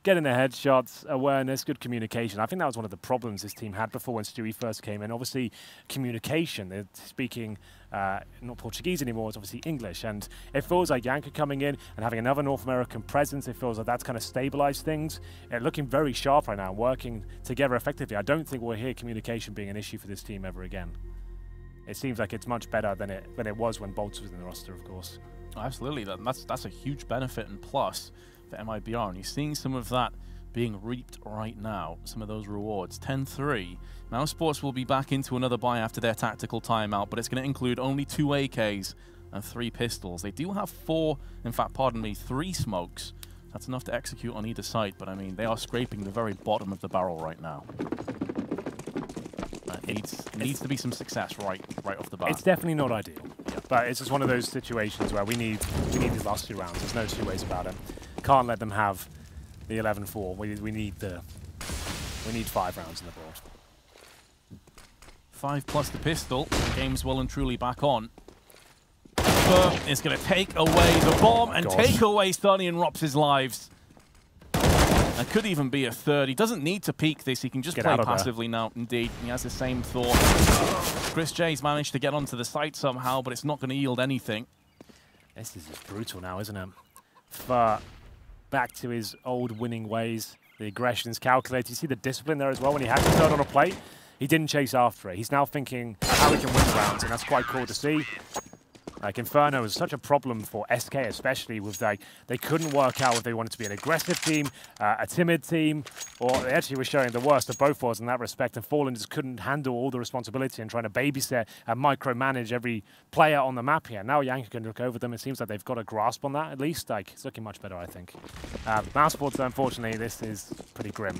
getting the headshots, awareness, good communication. I think that was one of the problems this team had before when Stewie first came in. Obviously, communication. They're speaking not Portuguese anymore, it's obviously English. And it feels like Yanka coming in and having another North American presence, it feels like that's kind of stabilized things. They're looking very sharp right now, working together effectively. I don't think we'll hear communication being an issue for this team ever again. It seems like it's much better than it was when Bolts was in the roster, of course. Absolutely, that's a huge benefit and plus for MIBR, and you're seeing some of that being reaped right now, some of those rewards. 10-3. Mousesports will be back into another buy after their tactical timeout, but it's going to include only 2 AKs and 3 pistols. They do have 3 smokes. That's enough to execute on either side, but I mean, they are scraping the very bottom of the barrel right now. Needs to be some success right off the bat. It's definitely not ideal, but it's just one of those situations where we need these last 2 rounds. There's no 2 ways about it. Can't let them have the 11-4. We need 5 rounds in the board. 5 plus the pistol. The game's well and truly back on. Fur is going to take away the bomb and take away Sunny and Rops' lives. That could even be a 3rd. He doesn't need to peek this. He can just play passively now. Indeed, he has the same thought. Chris J's managed to get onto the site somehow, but it's not going to yield anything. This is just brutal now, isn't it? Fur back to his old winning ways. The aggression is calculated. You see the discipline there as well. When he had to turn on a plate, he didn't chase after it. He's now thinking how he can win the rounds, and that's quite cool to see. Like, Inferno is such a problem for SK, especially with, like, they couldn't work out if they wanted to be an aggressive team, a timid team, or they actually were showing the worst of both worlds in that respect, and Fallen just couldn't handle all the responsibility and trying to babysit and micromanage every player on the map here. Now Yanka can look over them. It seems like they've got a grasp on that, at least. Like, it's looking much better, I think. Mousesports, unfortunately, this is pretty grim.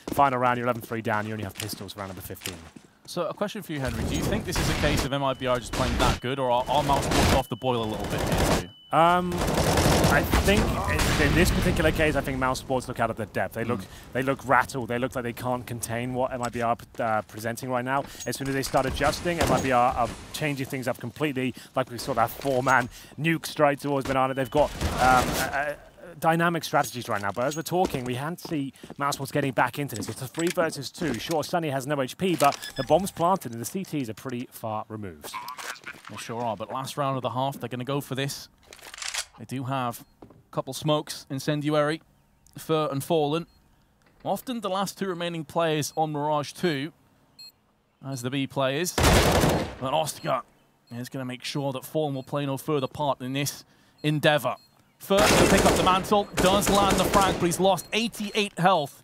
Final round, you're 11-3 down. You only have pistols for round number 15. So a question for you, Henry. Do you think this is a case of MIBR just playing that good, or are Mousesports off the boil a little bit here too? I think in this particular case, I think Mousesports look out of their depth. They look rattled. They look like they can't contain what MIBR are presenting right now. As soon as they start adjusting, MIBR are changing things up completely. Like we saw that 4-man nuke strike towards Banana. They've got dynamic strategies right now, but as we're talking, we can't see Mousesports getting back into this. It's a 3 versus 2. Sure, Sunny has no HP, but the bomb's planted and the CTs are pretty far removed. They sure are, but last round of the half, they're going to go for this. They do have a couple smokes, Incendiary, Fur and Fallen. Often the last 2 remaining players on Mirage 2 as the B players. But Oscar is going to make sure that Fallen will play no further part in this endeavor. First to pick up the mantle, does land the frag, but he's lost 88 health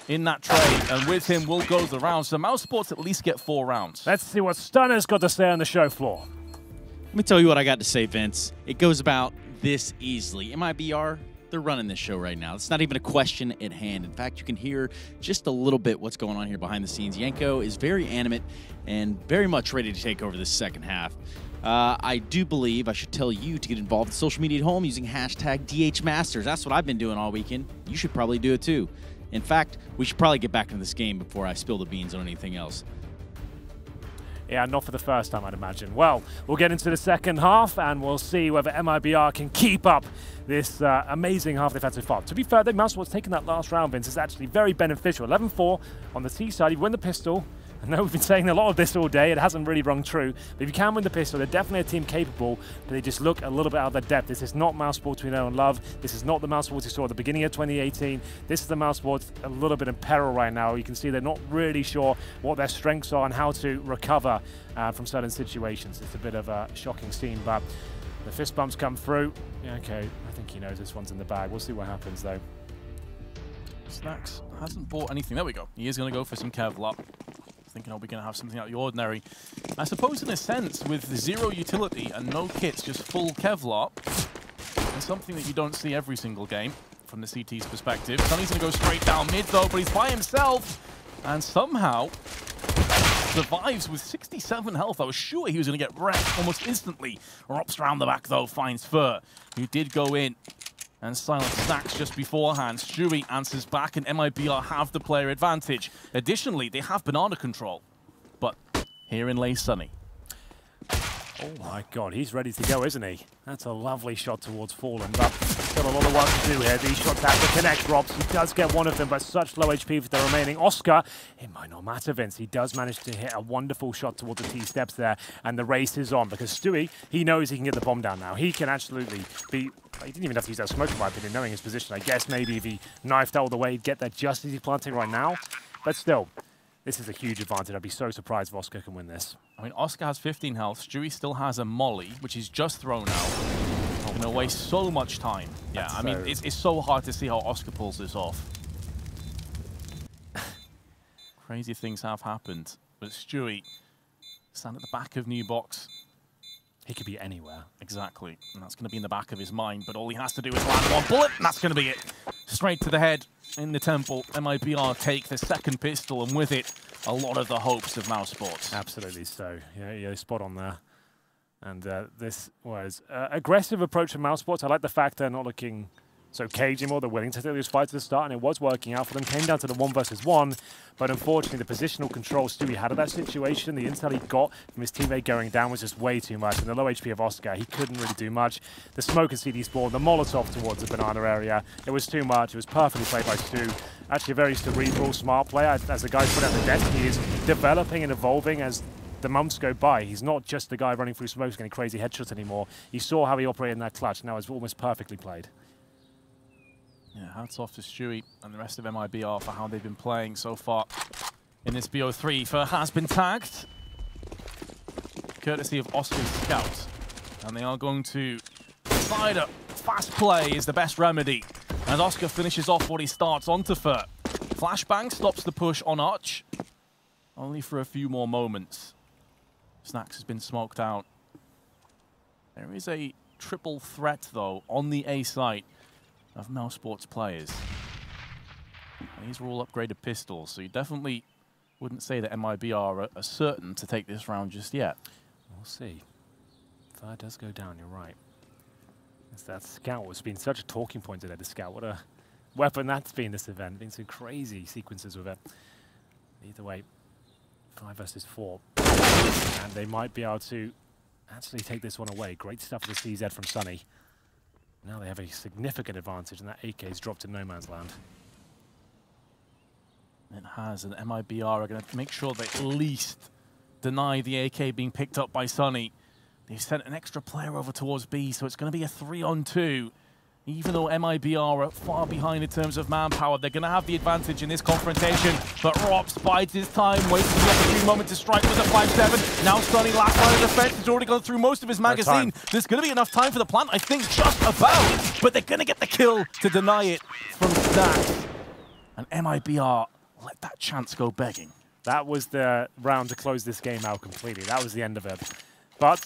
in that trade, and with him will go the round. So Mousesports at least get 4 rounds. Let's see what Stunner's got to say on the show floor. Let me tell you what I got to say, Vince. It goes about this easily. MIBR, they're running this show right now. It's not even a question at hand. In fact, you can hear just a little bit what's going on here behind the scenes. Yanko is very animate and very much ready to take over this second half. I do believe I should tell you to get involved in social media at home using hashtag DHMasters. That's what I've been doing all weekend. You should probably do it too. In fact, we should probably get back into this game before I spill the beans on anything else. Yeah, not for the first time, I'd imagine. Well, we'll get into the second half, and we'll see whether MIBR can keep up this amazing half they've had so far. To be fair, the Mousesports taking that last round, Vince, is actually very beneficial. 11-4 on the C side. You win the pistol. I know we've been saying a lot of this all day. It hasn't really rung true. But if you can win the pistol, they're definitely a team capable, but they just look a little bit out of their depth. This is not Mousesports we know and love. This is not the Mousesports you saw at the beginning of 2018. This is the Mousesports a little bit in peril right now. You can see they're not really sure what their strengths are and how to recover from certain situations. It's a bit of a shocking scene, but the fist bumps come through. Yeah, okay, I think he knows this one's in the bag. We'll see what happens, though. Snacks hasn't bought anything. There we go. He is going to go for some Kevlar. Thinking, are we going to have something out of the ordinary? I suppose, in a sense, with 0 utility and no kits, just full Kevlar, it's something that you don't see every single game from the CT's perspective. Sunny's going to go straight down mid, though, but he's by himself and somehow survives with 67 health. I was sure he was going to get wrecked almost instantly. Rops around the back, though, finds Fur, who did go in and silent Snacks just beforehand. Stewie answers back, and MIBR have the player advantage. Additionally, they have banana control, but here in lays Sunny. Oh my god, he's ready to go, isn't he? That's a lovely shot towards Fallen, but Still a lot of work to do here. These shots have to connect. Robs, he does get one of them, but such low HP for the remaining. Oscar, it might not matter, Vince. He does manage to hit a wonderful shot towards the T-steps there, and the race is on, because Stewie, he knows he can get the bomb down now. He can absolutely be... He didn't even have to use that smoke, in my opinion, knowing his position. I guess maybe if he knifed out all the way, he'd get there just as he's planting right now. But still, this is a huge advantage. I'd be so surprised if Oscar can win this. I mean, Oscar has 15 health. Stewie still has a molly, which he's just thrown out. Going to waste so much time. Yeah, I mean, it's so hard to see how Oscar pulls this off. Crazy things have happened. But Stewie, stand at the back of New Box. He could be anywhere. Exactly. And that's going to be in the back of his mind. But all he has to do is land one bullet, and that's going to be it. Straight to the head in the temple. MIBR take the second pistol, and with it, a lot of the hopes of Mousesports. Absolutely so. Yeah, spot on there. And this was aggressive approach from Mousesports. I like the fact they're not looking so cagey anymore. They're willing to take these fights at the start, and it was working out for them. Came down to the 1 versus 1, but unfortunately, the positional control Stewie had of that situation, the intel he got from his teammate going down was just way too much. And the low HP of Oscar, he couldn't really do much. The smoke and CD spawn, the Molotov towards the banana area, it was too much. It was perfectly played by Stu. Actually, a very cerebral, smart player. As the guy put at the desk, he is developing and evolving as the months go by. He's not just the guy running through smokes getting crazy headshots anymore. You saw how he operated in that clutch. Now it's almost perfectly played. Yeah, hats off to Stewie and the rest of MIBR for how they've been playing so far in this BO3. For has been tagged, courtesy of Oscar's scout. And they are going to decide a fast play is the best remedy. As Oscar finishes off what he starts onto Fer. Flashbang stops the push on Arch. Only for a few more moments. Snacks has been smoked out. There is a triple threat, though, on the A site of Mousesports players. And these are all upgraded pistols, so you definitely wouldn't say that MIBR are certain to take this round just yet. We'll see. Fire does go down, you're right. As that scout has been such a talking point today, the scout. What a weapon that's been this event. Been some crazy sequences with it. Either way, 5 versus 4. And they might be able to actually take this one away. Great stuff for the CZ from Sunny. Now they have a significant advantage, and that AK is dropped in no man's land. It has, and MIBR are going to make sure they at least deny the AK being picked up by Sunny. They've sent an extra player over towards B, so it's going to be a 3-on-2. Even though MIBR are far behind in terms of manpower, they're going to have the advantage in this confrontation. But Robs bides his time, waits for the opportune moment to strike with a 5-7. Now Sunny, last line of defense, has already gone through most of his magazine. There's going to be enough time for the plant, I think, just about. But they're going to get the kill to deny it from Stacks. And MIBR let that chance go begging. That was the round to close this game out completely. That was the end of it. But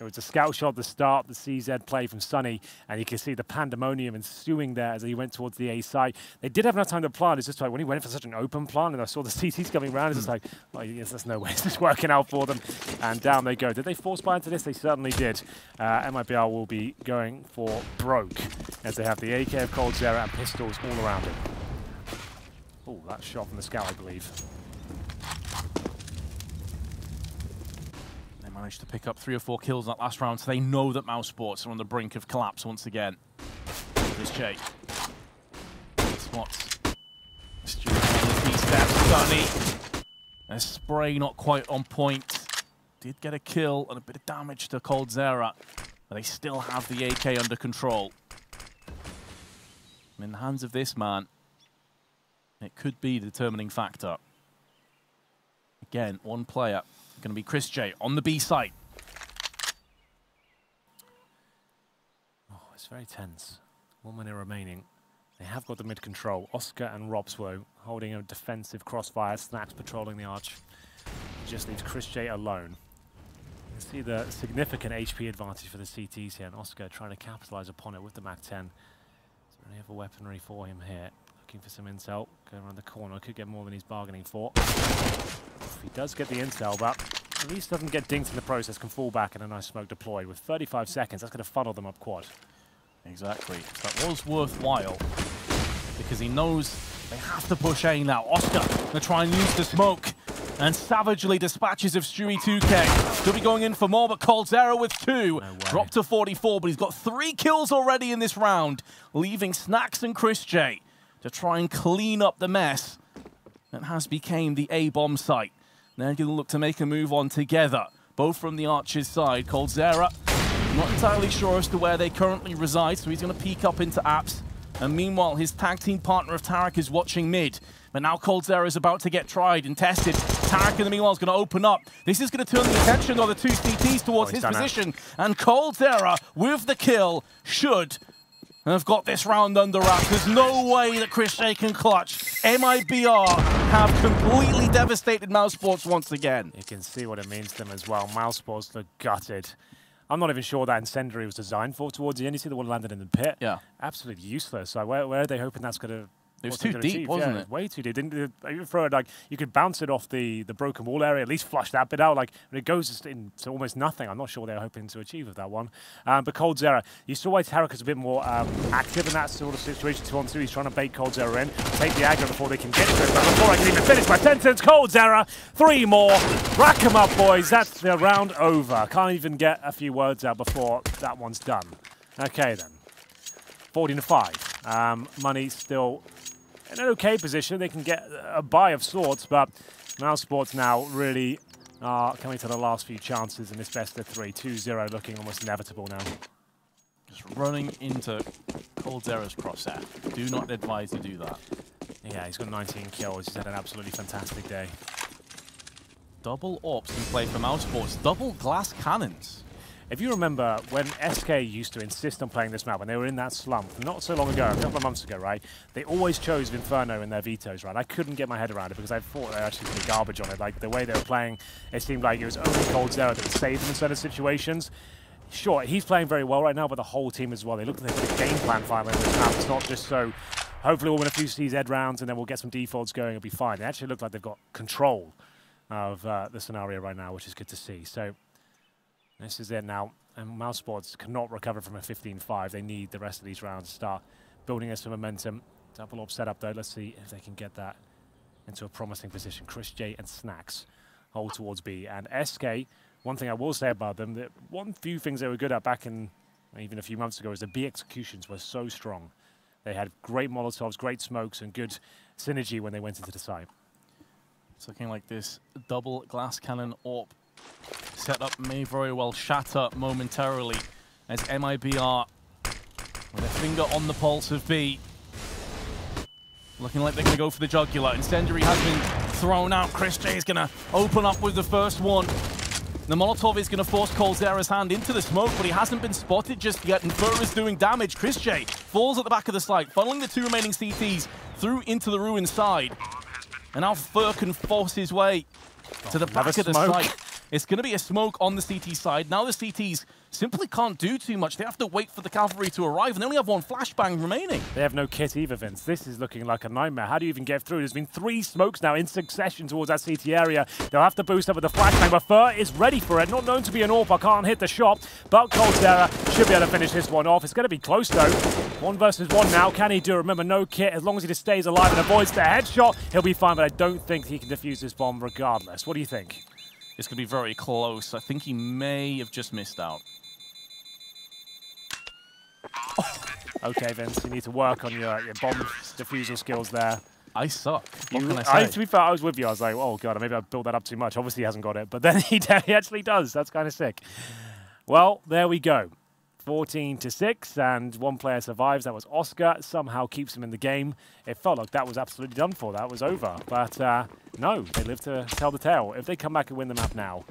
it was a scout shot at the start, the CZ play from Sunny, and you can see the pandemonium ensuing there as he went towards the A site. They did have enough time to plant. It's just like when he went for such an open plant and I saw the CTs coming around, it's just like, well, yes, there's no way this is working out for them. And down they go. Did they force buy into this? They certainly did. MIBR will be going for broke as they have the AK of CORSAIR and pistols all around it. Oh, that shot from the scout, I believe. Managed to pick up 3 or 4 kills in that last round, so they know that Mousesports are on the brink of collapse once again. Here's Jay. Spots. Steps. Sunny. A spray not quite on point. Did get a kill and a bit of damage to CORSAIR, but they still have the AK under control. In the hands of this man, it could be the determining factor. Again, one player. Going to be Chris J on the B site. Oh, it's very tense. 1 minute remaining. They have got the mid control. Oscar and Robswo holding a defensive crossfire. Snacks patrolling the arch. Just leaves Chris J alone. You can see the significant HP advantage for the CTs here, and Oscar trying to capitalize upon it with the MAC-10. Is there any other weaponry for him here? Looking for some intel. Going around the corner. Could get more than he's bargaining for. He does get the intel, but at least doesn't get dinked in the process, can fall back and a nice smoke deployed. With 35 seconds, that's going to funnel them up quad. Exactly. That was worthwhile because he knows they have to push A now. Oscar going to try and use the smoke. And savagely dispatches of Stewie 2K. Could be going in for more, but CORSAIR with 2. Dropped to 44, but he's got 3 kills already in this round, leaving Snacks and Chris J to try and clean up the mess that has become the A-bomb site. They're going to look to make a move on together, both from the Archer's side. CORSAIR, not entirely sure as to where they currently reside, so he's going to peek up into apps. And meanwhile, his tag team partner of Tarek is watching mid. But now CORSAIR is about to get tried and tested. Tarek in the meanwhile is going to open up. This is going to turn the attention of the 2 CTs towards his position. And CORSAIR, with the kill, should have got this round under wraps. There's no way that Chris J can clutch. MIBR have completely devastated Mousesports once again. You can see what it means to them as well. Mousesports look gutted. I'm not even sure that incendiary was designed for towards the end. You see the one landed in the pit? Yeah. Absolutely useless. Like, where are they hoping that's going to... It was too deep, wasn't it? Way too deep. Didn't even throw it, like, you could bounce it off the broken wall area, at least flush that bit out. Like, when it goes into almost nothing. I'm not sure what they're hoping to achieve with that one. But CORSAIR, you saw why Tarek is a bit more active in that sort of situation. 2-on-2, he's trying to bait CORSAIR in, take the aggro before they can get to it. But before I can even finish my sentence, CORSAIR, 3 more. Rack them up, boys. That's the round over. Can't even get a few words out before that one's done. Okay, then. 14-5. Money still in an okay position. They can get a buy of sorts, but Mousesports now really are coming to the last few chances in this best of 3. 2-0 looking almost inevitable now. Just running into CORSAIR's crosshair. Do not advise to do that. Yeah, he's got 19 kills. He's had an absolutely fantastic day. Double ops in play for Mousesports. Double glass cannons. If you remember when SK used to insist on playing this map, when they were in that slump, not so long ago, a couple of months ago, right, they always chose Inferno in their vetoes, right? I couldn't get my head around it because I thought they actually put garbage on it. Like, the way they were playing, it seemed like it was only CORSAIR that would save them in certain situations. Sure, he's playing very well right now, but the whole team as well. They look like they've got a game plan finally on this map. It's not just so, hopefully we'll win a few CZ rounds and then we'll get some defaults going, it'll be fine. They actually look like they've got control of the scenario right now, which is good to see. So, this is it now. And Mousesports cannot recover from a 15-5. They need the rest of these rounds to start building us some momentum. Double op setup though. Let's see if they can get that into a promising position. Chris J and Snacks hold towards B. And SK, one thing I will say about them, that one few things they were good at back in even a few months ago is the B executions were so strong. They had great Molotovs, great smokes, and good synergy when they went into the site. It's looking like this double glass cannon AWP setup may very well shatter momentarily as MIBR with a finger on the pulse of B. Looking like they're going to go for the jugular. Incendiary has been thrown out. Chris J is going to open up with the first one. The Molotov is going to force CORSAIR's hand into the smoke, but he hasn't been spotted just yet. Inferno is doing damage. Chris J falls at the back of the site, funneling the 2 remaining CTs through into the ruin side. And now Fur can force his way to the back of the site. It's going to be a smoke on the CT side. Now the CTs simply can't do too much. They have to wait for the cavalry to arrive, and they only have 1 flashbang remaining. They have no kit either, Vince. This is looking like a nightmare. How do you even get through? There's been 3 smokes now in succession towards that CT area. They'll have to boost up with the flashbang, but Fur is ready for it. Not known to be an AWP. I can't hit the shot, but CORSAIR should be able to finish this one off. It's going to be close, though. 1 versus 1 now. Can he do it? Remember, no kit. As long as he just stays alive and avoids the headshot, he'll be fine, but I don't think he can defuse this bomb regardless. What do you think? It's going to be very close. I think he may have just missed out. Okay, Vince, you need to work on your bomb defusal skills there. I suck. What can I say? To be fair, I was with you. I was like, oh, God, maybe I built that up too much. Obviously, he hasn't got it, but then he actually does. That's kind of sick. Well, there we go. 14-6, and 1 player survives. That was Oscar. Somehow keeps him in the game. It felt like that was absolutely done for. That was over. But no, they live to tell the tale. If they come back and win the map now,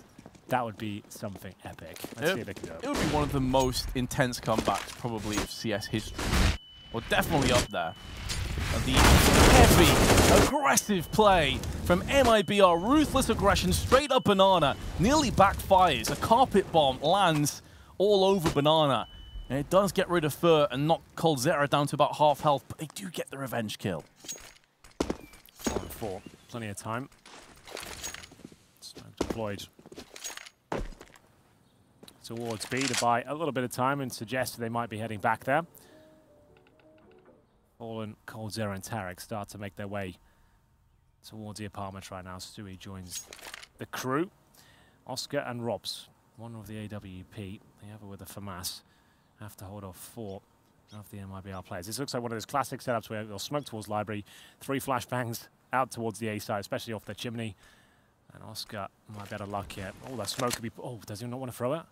that would be something epic. Let's see if they can do it. It would be one of the most intense comebacks probably of CS history. Or definitely up there. And the heavy, aggressive play from MIBR. Ruthless aggression, straight up banana. Nearly backfires. A carpet bomb lands all over banana. And it does get rid of Fur and knock CORSAIR down to about half health, but they do get the revenge kill. 4-4. Plenty of time. Deployed towards B to buy a little bit of time and suggest they might be heading back there. Fallen, CORSAIR and Tarek start to make their way towards the apartment right now. Stewie joins the crew. Oscar and Robs, one with the AWP, the other with the FAMAS, have to hold off 4 of the MIBR players. This looks like one of those classic setups where they'll smoke towards library, 3 flashbangs out towards the A side, especially off the chimney. And Oscar might be out of luck here. Oh, that smoke could be... Oh, does he not want to throw it?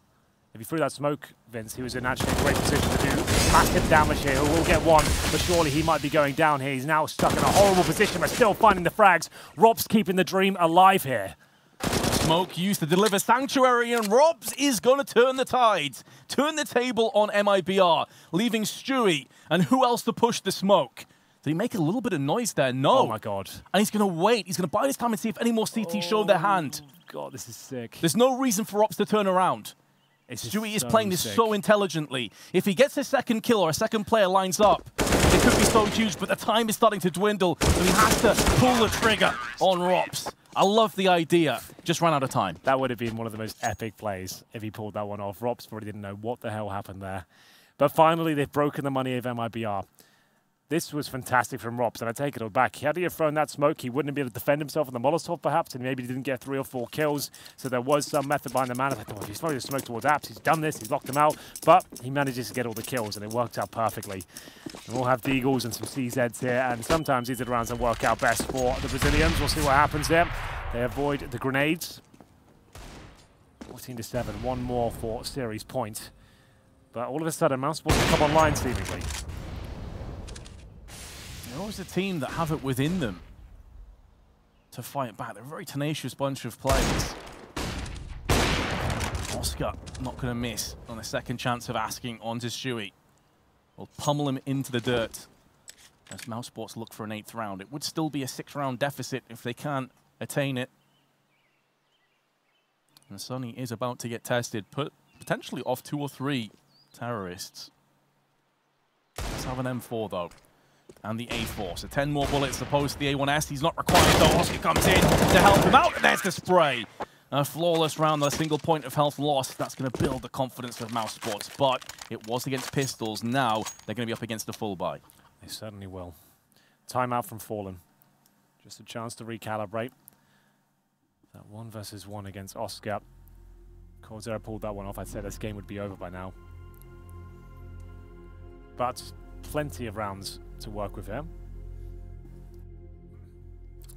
If he threw that smoke, Vince, he was in actually a great position to do massive damage here. He will get one, but surely he might be going down here. He's now stuck in a horrible position, but still finding the frags. Rob's keeping the dream alive here. Smoke used to deliver Sanctuary, and Robs is going to turn the tides, turn the table on MIBR, leaving Stewie. And who else to push the smoke? Did he make a little bit of noise there? No. Oh, my God. And he's going to wait. He's going to bide his time and see if any more CT show their hand. God, this is sick. There's no reason for Robs to turn around. Stewie is playing this so intelligently. If he gets a second kill or a second player lines up, it could be so huge, but the time is starting to dwindle, so he has to pull the trigger on Robs. I love the idea. Just ran out of time. That would have been one of the most epic plays if he pulled that one off. Robs probably didn't know what the hell happened there. But finally, they've broken the money of MIBR. This was fantastic from Robs, and I take it all back. Had he have thrown that smoke, he wouldn't have been able to defend himself on the Molotov, perhaps, and maybe he didn't get 3 or 4 kills. So there was some method behind the man. I thought, if he's throwing the smoke towards Apps, he's done this, he's locked him out. But he manages to get all the kills, and it worked out perfectly. And we'll have Deagles and some CZs here, and sometimes these are the rounds that work out best for the Brazilians. We'll see what happens here. They avoid the grenades. 14-7, one more for series point. But all of a sudden, Mousesports come online, seemingly. They're always a team that have it within them to fight back. They're a very tenacious bunch of players. Oscar not going to miss on a second chance of asking onto Stewie. Will pummel him into the dirt as Mousesports look for an 8th round. It would still be a 6-round deficit if they can't attain it. And Sonny is about to get tested, potentially off 2 or 3 terrorists. Let's have an M4 though. And the A4. So 10 more bullets opposed to the A1S. He's not required though. Oscar comes in to help him out. And there's the spray. A flawless round, a single point of health lost. That's going to build the confidence of Mousesports. But it was against pistols. Now they're going to be up against the full buy. They certainly will. Timeout from Fallen. Just a chance to recalibrate. That 1 versus 1 against Oscar. CORSAIR pulled that one off. I'd say this game would be over by now. But plenty of rounds to work with him.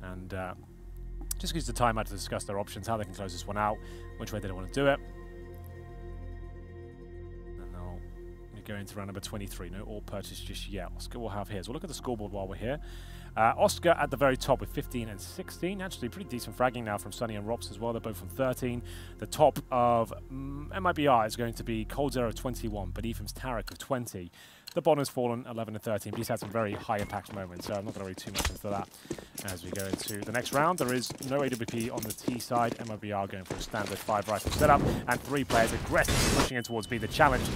And just use the timeout to discuss their options, how they can close this one out, which way they want to do it. And they'll go into round number 23. No all purchase just yet. Oscar will have his. We'll look at the scoreboard while we're here. Oscar at the very top with 15 and 16. Actually, pretty decent fragging now from Sonny and Robs as well. They're both on 13. The top of MIBR is going to be CORSAIR of 21, but Ephem's Tarek of 20. The bottom has Fallen 11 and 13, but he's had some very high impact moments, so I'm not going to read too much into that. As we go into the next round, there is no AWP on the T side. MIBR going for a standard 5 rifle setup, and 3 players aggressively pushing in towards B. The challenge,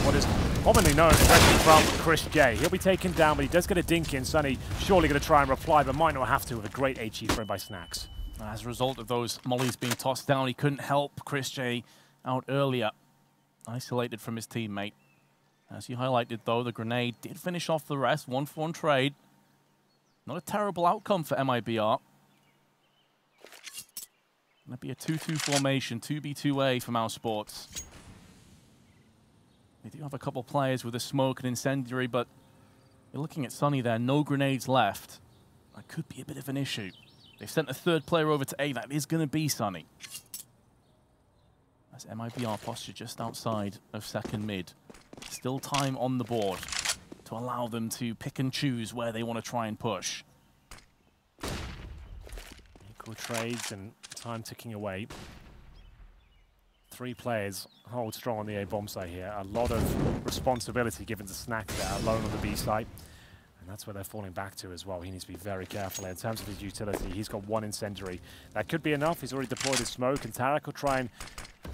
what is commonly known, especially from Chris J. He'll be taken down, but he does get a dink in. Sonny surely going to try and reply, but might not have to with a great HE thrown by Snacks. As a result of those mollies being tossed down, he couldn't help Chris J out earlier, isolated from his teammate. As you highlighted, though, the grenade did finish off the rest. 1-for-1 trade. Not a terrible outcome for MIBR. Going to be a 2-2 formation, 2B2A for Mousesports. They do have a couple players with a smoke and incendiary, but you're looking at Sonny there. No grenades left. That could be a bit of an issue. They've sent a 3rd player over to A. That is going to be Sonny. As MIBR posture just outside of second mid. Still time on the board to allow them to pick and choose where they want to try and push. Equal trades and time ticking away. 3 players hold strong on the A bomb site here. A lot of responsibility given to Snack there, alone on the B site. And that's where they're falling back to as well. He needs to be very careful. In terms of his utility, he's got 1 incendiary. That could be enough. He's already deployed his smoke, and Tarek will try and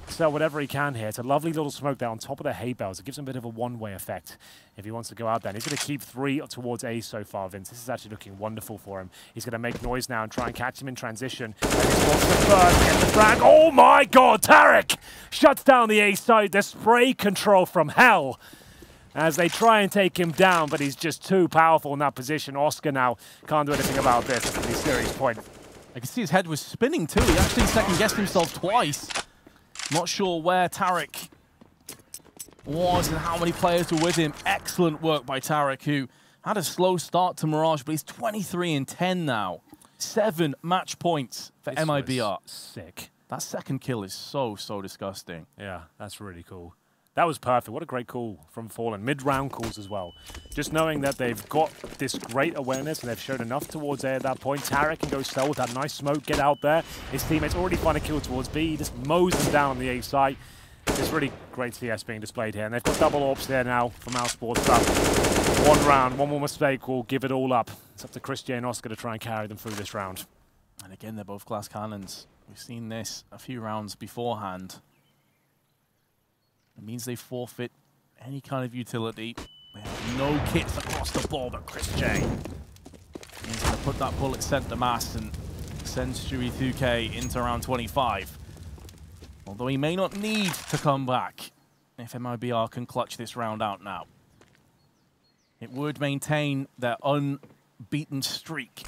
sell whatever he can here. It's a lovely little smoke there on top of the hay bales. It gives him a bit of a one-way effect if he wants to go out there. And he's going to keep 3 towards A so far, Vince. This is actually looking wonderful for him. He's going to make noise now and try and catch him in transition. And he wants the first, get the frag. Oh my God, Tarek shuts down the A side. The spray control from hell. as they try and take him down, but he's just too powerful in that position. Oscar now can't do anything about this. That's a pretty serious point. I can see his head was spinning too. He actually second-guessed himself twice. Not sure where Tarek was and how many players were with him. Excellent work by Tarek, who had a slow start to Mirage, but he's 23-10 now. 7 match points for MIBR. Sick. That second kill is so disgusting. Yeah, that's really cool. That was perfect. What a great call from Fallen. Mid-round calls as well. Just knowing that they've got this great awareness and they've shown enough towards A at that point. Tarek can go sell with that nice smoke, get out there. His teammates already find a kill towards B. He just mows them down on the A site. It's really great CS being displayed here. And they've got double AWPs there now from Mousesports. But one round, one more mistake will give it all up. It's up to Christian and Oscar to try and carry them through this round. And again, they're both glass cannons. We've seen this a few rounds beforehand. It means they forfeit any kind of utility. They have no kits across the board, but Chris J is going to put that bullet center mass and send Stewie 2K into round 25. Although he may not need to come back if MIBR can clutch this round out now. It would maintain their unbeaten streak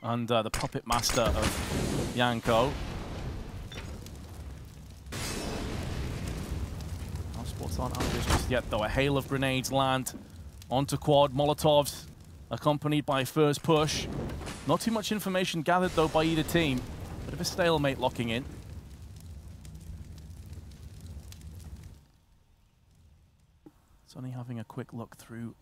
under the puppet master of Yanko. Mousesports aren't out of this just yet, though. A hail of grenades land onto quad. Molotovs accompanied by first push. Not too much information gathered, though, by either team. Bit of a stalemate locking in. Sonny having a quick look through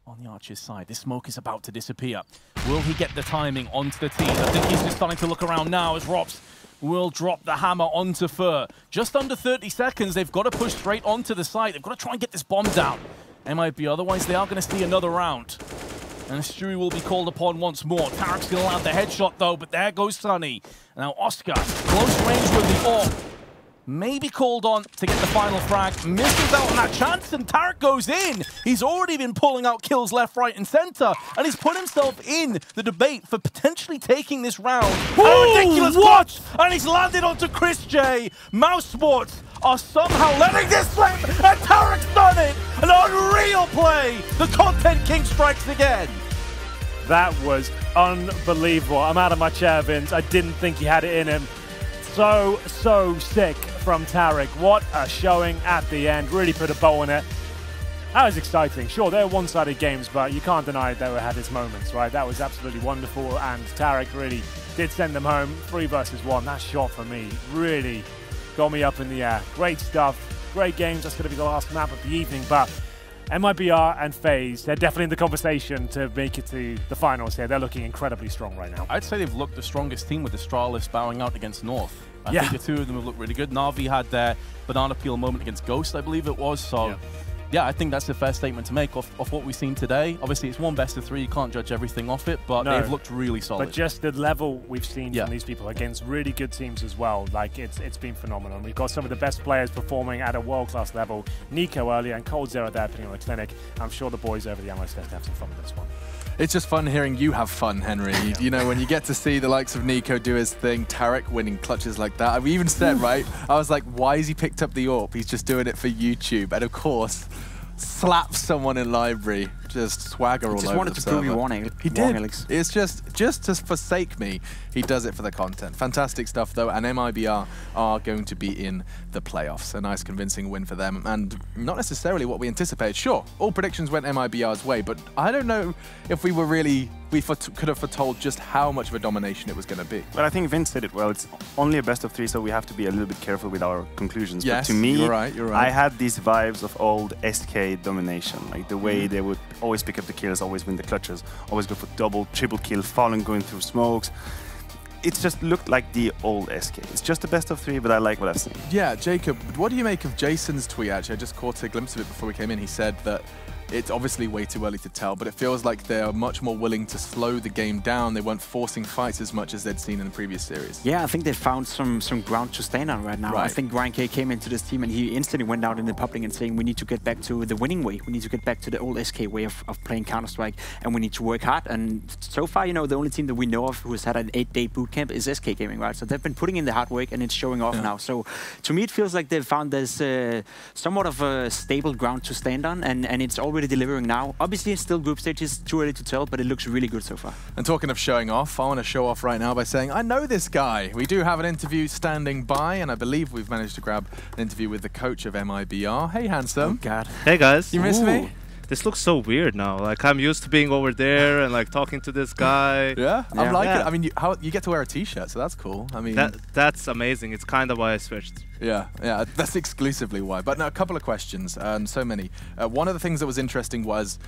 on the Archer's side. This smoke is about to disappear. Will he get the timing onto the team? I think he's just starting to look around now as Rops will drop the hammer onto Fur. Just under 30 seconds, they've got to push straight onto the site. They've got to try and get this bomb down. MIB, otherwise they are going to see another round. And Stewie will be called upon once more. Tarek's going to land the headshot though, but there goes Sonny. Now Oscar, close range with the AWP. Maybe called on to get the final frag, misses out on that chance, and Tarek goes in. He's already been pulling out kills left, right, and center, and he's put himself in the debate for potentially taking this round. Ooh, a ridiculous what? clutch, and he's landed onto Chris J. Mousesports are somehow letting this slip, and Tarek's done it. An unreal play. The Content King strikes again. That was unbelievable. I'm out of my chair, Vince. I didn't think he had it in him. So sick from Tarek. What a showing at the end. Really put a bow on it. That was exciting. Sure, they're one-sided games, but you can't deny they had its moments, right? That was absolutely wonderful, and Tarek really did send them home. 3 versus 1. That shot for me really got me up in the air. Great stuff. Great games. That's going to be the last map of the evening, but MIBR and FaZe, they're definitely in the conversation to make it to the finals here. They're looking incredibly strong right now. I'd say they've looked the strongest team with the Astralis bowing out against North. I Yeah. think the two of them have looked really good. Na'Vi had their banana peel moment against Ghost, I believe it was. So, yeah, I think that's a fair statement to make of what we've seen today. Obviously, it's one best of 3. You can't judge everything off it, but they've looked really solid. But just the level we've seen from these people against really good teams as well, like it's been phenomenal. We've got some of the best players performing at a world-class level. Nico earlier and Cold Zero there putting on the clinic. I'm sure the boys over the analyst desk have some fun with this one. It's just fun hearing you have fun, Henry. You know, when you get to see the likes of Nico do his thing, Tarek winning clutches like that. We even said, right, I was like, why has he picked up the AWP? He's just doing it for YouTube. And of course, slaps someone in library. Just swagger all over the server. He just wanted to prove he won. He did. It's just to forsake me, he does it for the content. Fantastic stuff, though, and MIBR are going to be in the playoffs. A nice, convincing win for them, and not necessarily what we anticipated. Sure, all predictions went MIBR's way, but I don't know if we were really, could have foretold just how much of a domination it was going to be. But I think Vince said it well. It's only a best of 3, so we have to be a little bit careful with our conclusions. Yes, but to me, you're right. I had these vibes of old SK domination, like the way they would always pick up the kills, always win the clutches, always go for double, triple kill, Fallen going through smokes. It just looked like the old SK. It's just a best of 3, but I like what I've seen. Yeah, Jacob, what do you make of Jason's tweet, actually? I just caught a glimpse of it before we came in. He said that It's obviously way too early to tell, but it feels like they're much more willing to slow the game down. They weren't forcing fights as much as they'd seen in the previous series. Yeah, I think they found some ground to stand on right now. Right. I think Ryan K came into this team and he instantly went out in the public and saying we need to get back to the winning way. We need to get back to the old SK way of playing Counter-Strike, and we need to work hard. And so far, you know, the only team that we know of who has had an 8-day boot camp is SK Gaming, right? So they've been putting in the hard work and it's showing off now. So to me, it feels like they've found this somewhat of a stable ground to stand on, and it's already delivering now. Obviously, it's still group stages, too early to tell, but it looks really good so far. And talking of showing off, I want to show off right now by saying I know this guy. We do have an interview standing by, and I believe we've managed to grab an interview with the coach of MIBR. Hey, handsome. Oh, God. Hey, guys. You miss me? This looks so weird now. Like, I'm used to being over there and like talking to this guy. Yeah, I'm liking Yeah. it. I mean, you get to wear a t-shirt, so that's cool. I mean, That's amazing. It's kind of why I switched. yeah, that's exclusively why. But no, a couple of questions, so many. One of the things that was interesting was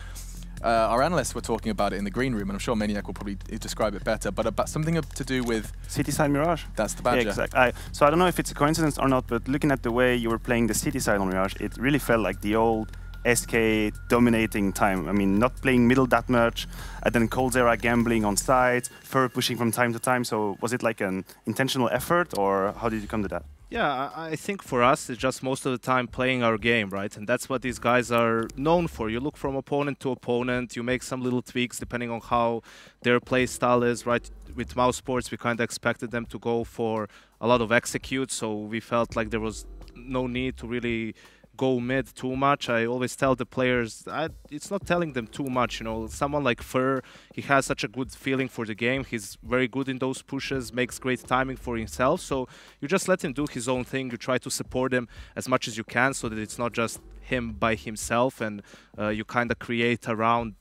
our analysts were talking about it in the green room, and I'm sure Maniac will probably describe it better, but about something to do with... City side Mirage. That's the badger. Yeah, exactly. So I don't know if it's a coincidence or not, but looking at the way you were playing the City side on Mirage, it really felt like the old SK dominating time. I mean, not playing middle that much, and then CORSAIR gambling on sides, Fur pushing from time to time. So was it like an intentional effort, or how did you come to that? Yeah, I think for us, it's just most of the time playing our game, right? And that's what these guys are known for. You look from opponent to opponent, you make some little tweaks depending on how their play style is, right? With Mousesports, we kind of expected them to go for a lot of execute, so we felt like there was no need to really go mid too much. I always tell the players, it's not telling them too much, you know. Someone like Fur, he has such a good feeling for the game. He's very good in those pushes, makes great timing for himself. So you just let him do his own thing. You try to support him as much as you can so that it's not just him by himself, and you kind of create around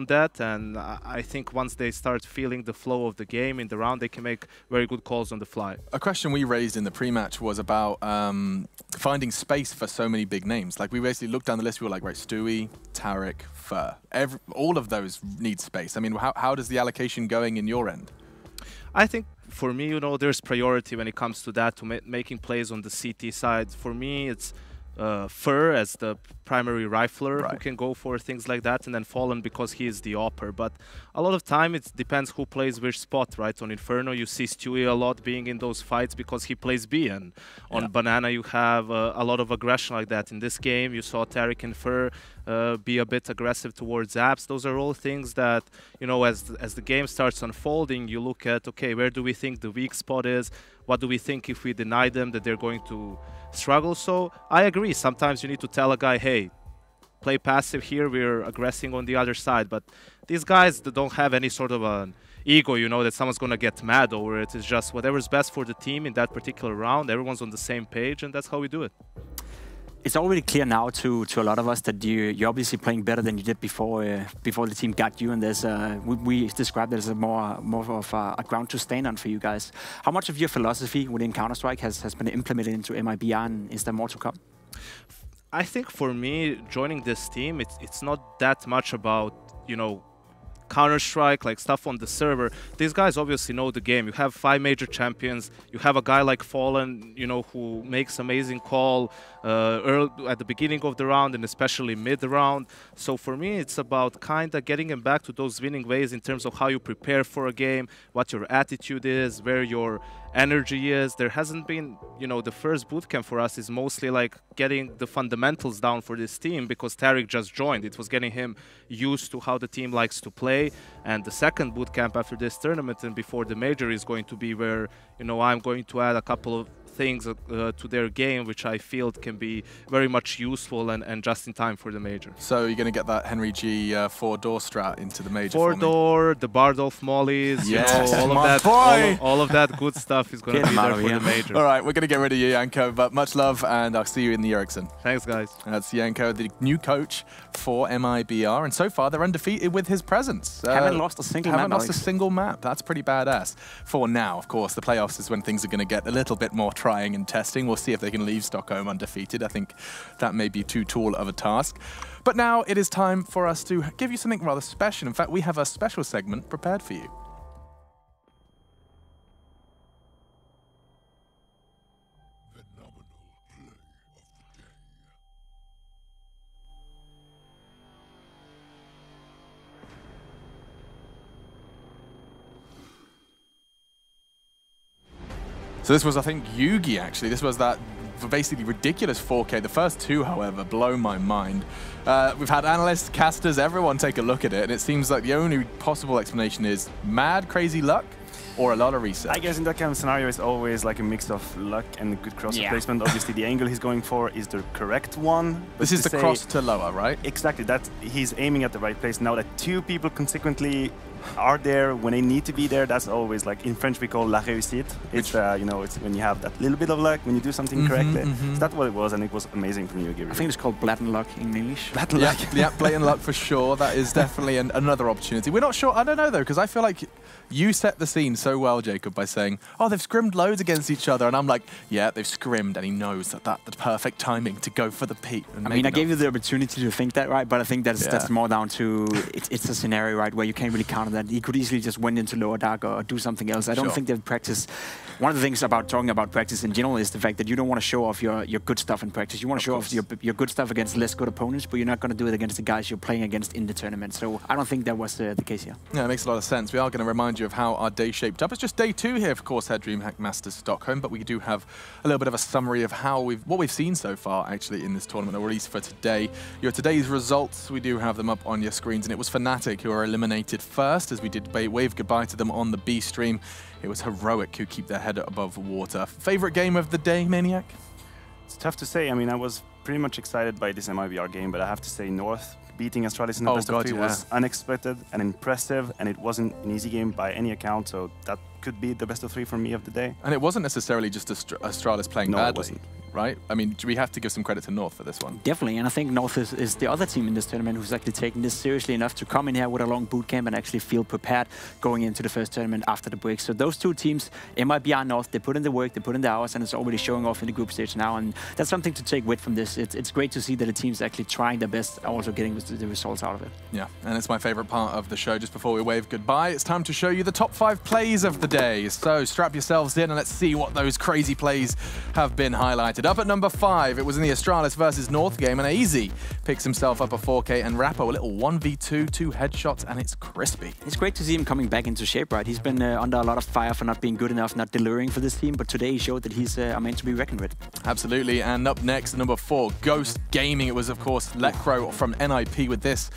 that. And I think once they start feeling the flow of the game in the round, they can make very good calls on the fly. A question we raised in the pre-match was about finding space for so many big names. Like, we basically looked down the list, we were like, right, Stewie, Tarek, Fur. All of those need space. I mean, how does the allocation going in your end? I think for me, you know, there's priority when it comes to that, to making plays on the CT side. For me, it's Fur as the primary rifler who can go for things like that, and then Fallen because he is the opper. But a lot of time it depends who plays which spot, right? On Inferno you see Stewie a lot being in those fights because he plays B, and on Banana you have a lot of aggression like that. In this game you saw Tarek and Fur be a bit aggressive towards apps. Those are all things that, you know, as the game starts unfolding, you look at, okay, where do we think the weak spot is? What do we think if we deny them that they're going to struggle? So I agree, sometimes you need to tell a guy, hey, play passive here, we're aggressing on the other side. But these guys, they don't have any sort of an ego, you know, that someone's going to get mad over it. It's just whatever's best for the team in that particular round. Everyone's on the same page, and that's how we do it. It's already clear now to a lot of us that you're obviously playing better than you did before the team got you, and there's we described it as a more of a ground to stand on for you guys. How much of your philosophy within Counter-Strike has been implemented into MIBR, and is there more to come? I think for me, joining this team, it's not that much about, you know, Counter-Strike, like stuff on the server. These guys obviously know the game. You have 5 major champions. You have a guy like Fallen, you know, who makes amazing call early at the beginning of the round and especially mid-round. So for me, it's about kind of getting him back to those winning ways in terms of how you prepare for a game, what your attitude is, where your energy is. There hasn't been, you know, the first bootcamp for us is mostly like getting the fundamentals down for this team because Tarek just joined. It was getting him used to how the team likes to play. And the second bootcamp after this tournament and before the major is going to be where, you know, I'm going to add a couple of things to their game which I feel can be very much useful and just in time for the major. So you're going to get that Henry G 4-door strat into the major 4-door, the Bardolph mollies, yes, you know, all of that good stuff is going to be there for the major. All right, we're going to get rid of you, Janko, but much love, and I'll see you in the Ericsson. Thanks, guys. That's Janko, the new coach for MIBR, and so far they're undefeated with his presence. Haven't lost a single map. That's pretty badass. For now, of course, the playoffs is when things are going to get a little bit more trying and testing. We'll see if they can leave Stockholm undefeated. I think that may be too tall of a task. But now it is time for us to give you something rather special. In fact, we have a special segment prepared for you. So this was, I think, Yugi, actually. This was that basically ridiculous 4K. The first two, however, blow my mind. We've had analysts, casters, everyone take a look at it, and it seems like the only possible explanation is mad, crazy luck, or a lot of research. I guess in that kind of scenario, it's always like a mix of luck and good cross placement. Obviously, the angle he's going for is the correct one. This is the cross to lower, right? Exactly. That he's aiming at the right place. Now that two people consequently are there when they need to be there, that's always, like in French we call la réussite. It's you know, it's when you have that little bit of luck when you do something correctly. So that's what it was, and it was amazing from Yugi. I think it's called blatant luck in English. Blatant luck. Yeah, blatant luck for sure. That is definitely another opportunity. We're not sure. I don't know though, because I feel like you set the scene so well, Jacob, by saying, "Oh, they've scrimmed loads against each other," and I'm like, "Yeah, they've scrimmed," and he knows that's the perfect timing to go for the peak. I mean, I gave you the opportunity to think that, right? But I think that's more down to it's a scenario, right, where you can't really counter that. He could easily just went into lower dark or do something else. I don't think they've practiced. One of the things about talking about practice in general is the fact that you don't want to show off your good stuff in practice. You want to show off your good stuff against less good opponents, but you're not going to do it against the guys you're playing against in the tournament. So I don't think that was the case here. Yeah, it makes a lot of sense. We are going to remind you of how our day shaped up. It's just day 2 here, of course, at DreamHack Masters Stockholm, but we do have a little bit of a summary of how what we've seen so far, actually, in this tournament, or at least for today. Today's results, we do have them up on your screens, and it was Fnatic who are eliminated first, as we did wave goodbye to them on the B stream. It was Heroic who keep their head above water. Favorite game of the day, Maniac? It's tough to say. I mean, I was pretty much excited by this MIBR game, but I have to say North beating Astralis in the best of 3 was unexpected and impressive, and it wasn't an easy game by any account, so that could be the best of 3 for me of the day. And it wasn't necessarily just Astralis playing badly. It wasn't. Right? I mean, do we have to give some credit to North for this one? Definitely, and I think North is the other team in this tournament who's actually taking this seriously enough to come in here with a long boot camp and actually feel prepared going into the first tournament after the break. So those two teams, MIBR and North, they put in the work, they put in the hours, and it's already showing off in the group stage now, and that's something to take with from this. It's great to see that the team's actually trying their best, also getting the results out of it. Yeah, and it's my favorite part of the show. Just before we wave goodbye, it's time to show you the top 5 plays of the day. So strap yourselves in and let's see what those crazy plays have been highlighted. Up at number 5, it was in the Astralis versus North game, and Easy picks himself up a 4K, and Rappo a little 1v2, 2 headshots, and it's crispy. It's great to see him coming back into shape, right? He's been under a lot of fire for not being good enough, not delivering for this team, but today he showed that he's a man to be reckoned with. Absolutely, and up next, number 4, Ghost Gaming. It was, of course, Lecro from NIP with this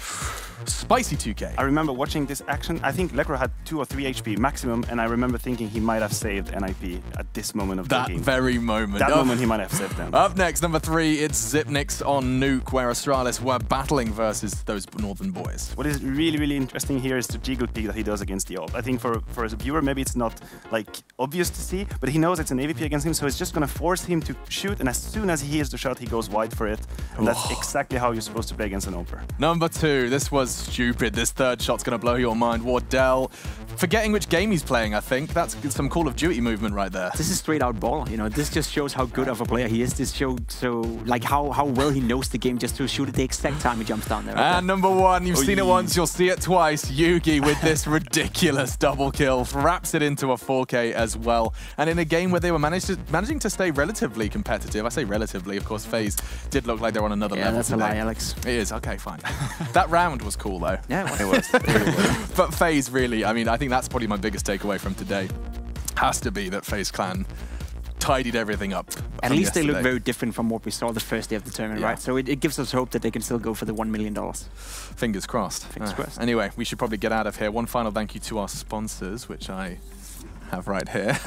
spicy 2K. I remember watching this action. I think Lecro had 2 or 3 HP maximum, and I remember thinking he might have saved NIP at this moment of the game. That very moment. That moment he might have saved them. Up next, number 3, it's Zipnix on Nuke, where Astralis were battling versus those northern boys. What is really, really interesting here is the jiggle peek that he does against the AWP. I think for a viewer, maybe it's not like obvious to see, but he knows it's an AVP against him, so it's just going to force him to shoot, and as soon as he hears the shot, he goes wide for it. And that's exactly how you're supposed to play against an AWPer. Number 2, this was stupid. This third shot's going to blow your mind. Wardell, forgetting which game he's playing, I think. That's some Call of Duty movement right there. This is straight out ball. You know, this just shows how good of a player he is. This shows like how well he knows the game just to shoot at the exact time he jumps down there. Right and number 1, you've seen it once, you'll see it twice. Yugi with this ridiculous double kill, wraps it into a 4K as well. And in a game where they were managing to stay relatively competitive, I say relatively, of course, FaZe did look like they're on another level. Yeah, that's today. a lie, Alex. It is, okay, fine. That round was cool though. Yeah, it was. But FaZe really, I mean, I think that's probably my biggest takeaway from today. Has to be that FaZe Clan tidied everything up. At least they look very different from what we saw the first day of the tournament, right? So it gives us hope that they can still go for the $1 million. Fingers crossed. Fingers crossed. Anyway, we should probably get out of here. One final thank you to our sponsors, which I have right here.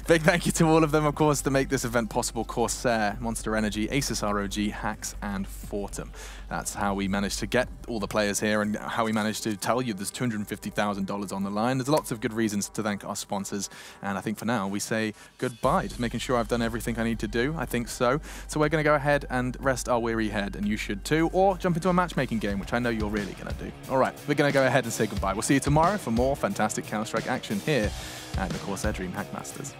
Big thank you to all of them, of course, to make this event possible. CORSAIR, Monster Energy, Asus ROG, Hacks, and Fortum. That's how we managed to get all the players here and how we managed to tell you there's $250,000 on the line. There's lots of good reasons to thank our sponsors. And I think for now, we say goodbye. Just making sure I've done everything I need to do. I think so. So we're going to go ahead and rest our weary head, and you should too, or jump into a matchmaking game, which I know you're really going to do. All right, we're going to go ahead and say goodbye. We'll see you tomorrow for more fantastic Counter-Strike action here at the CORSAIR DreamHack Masters.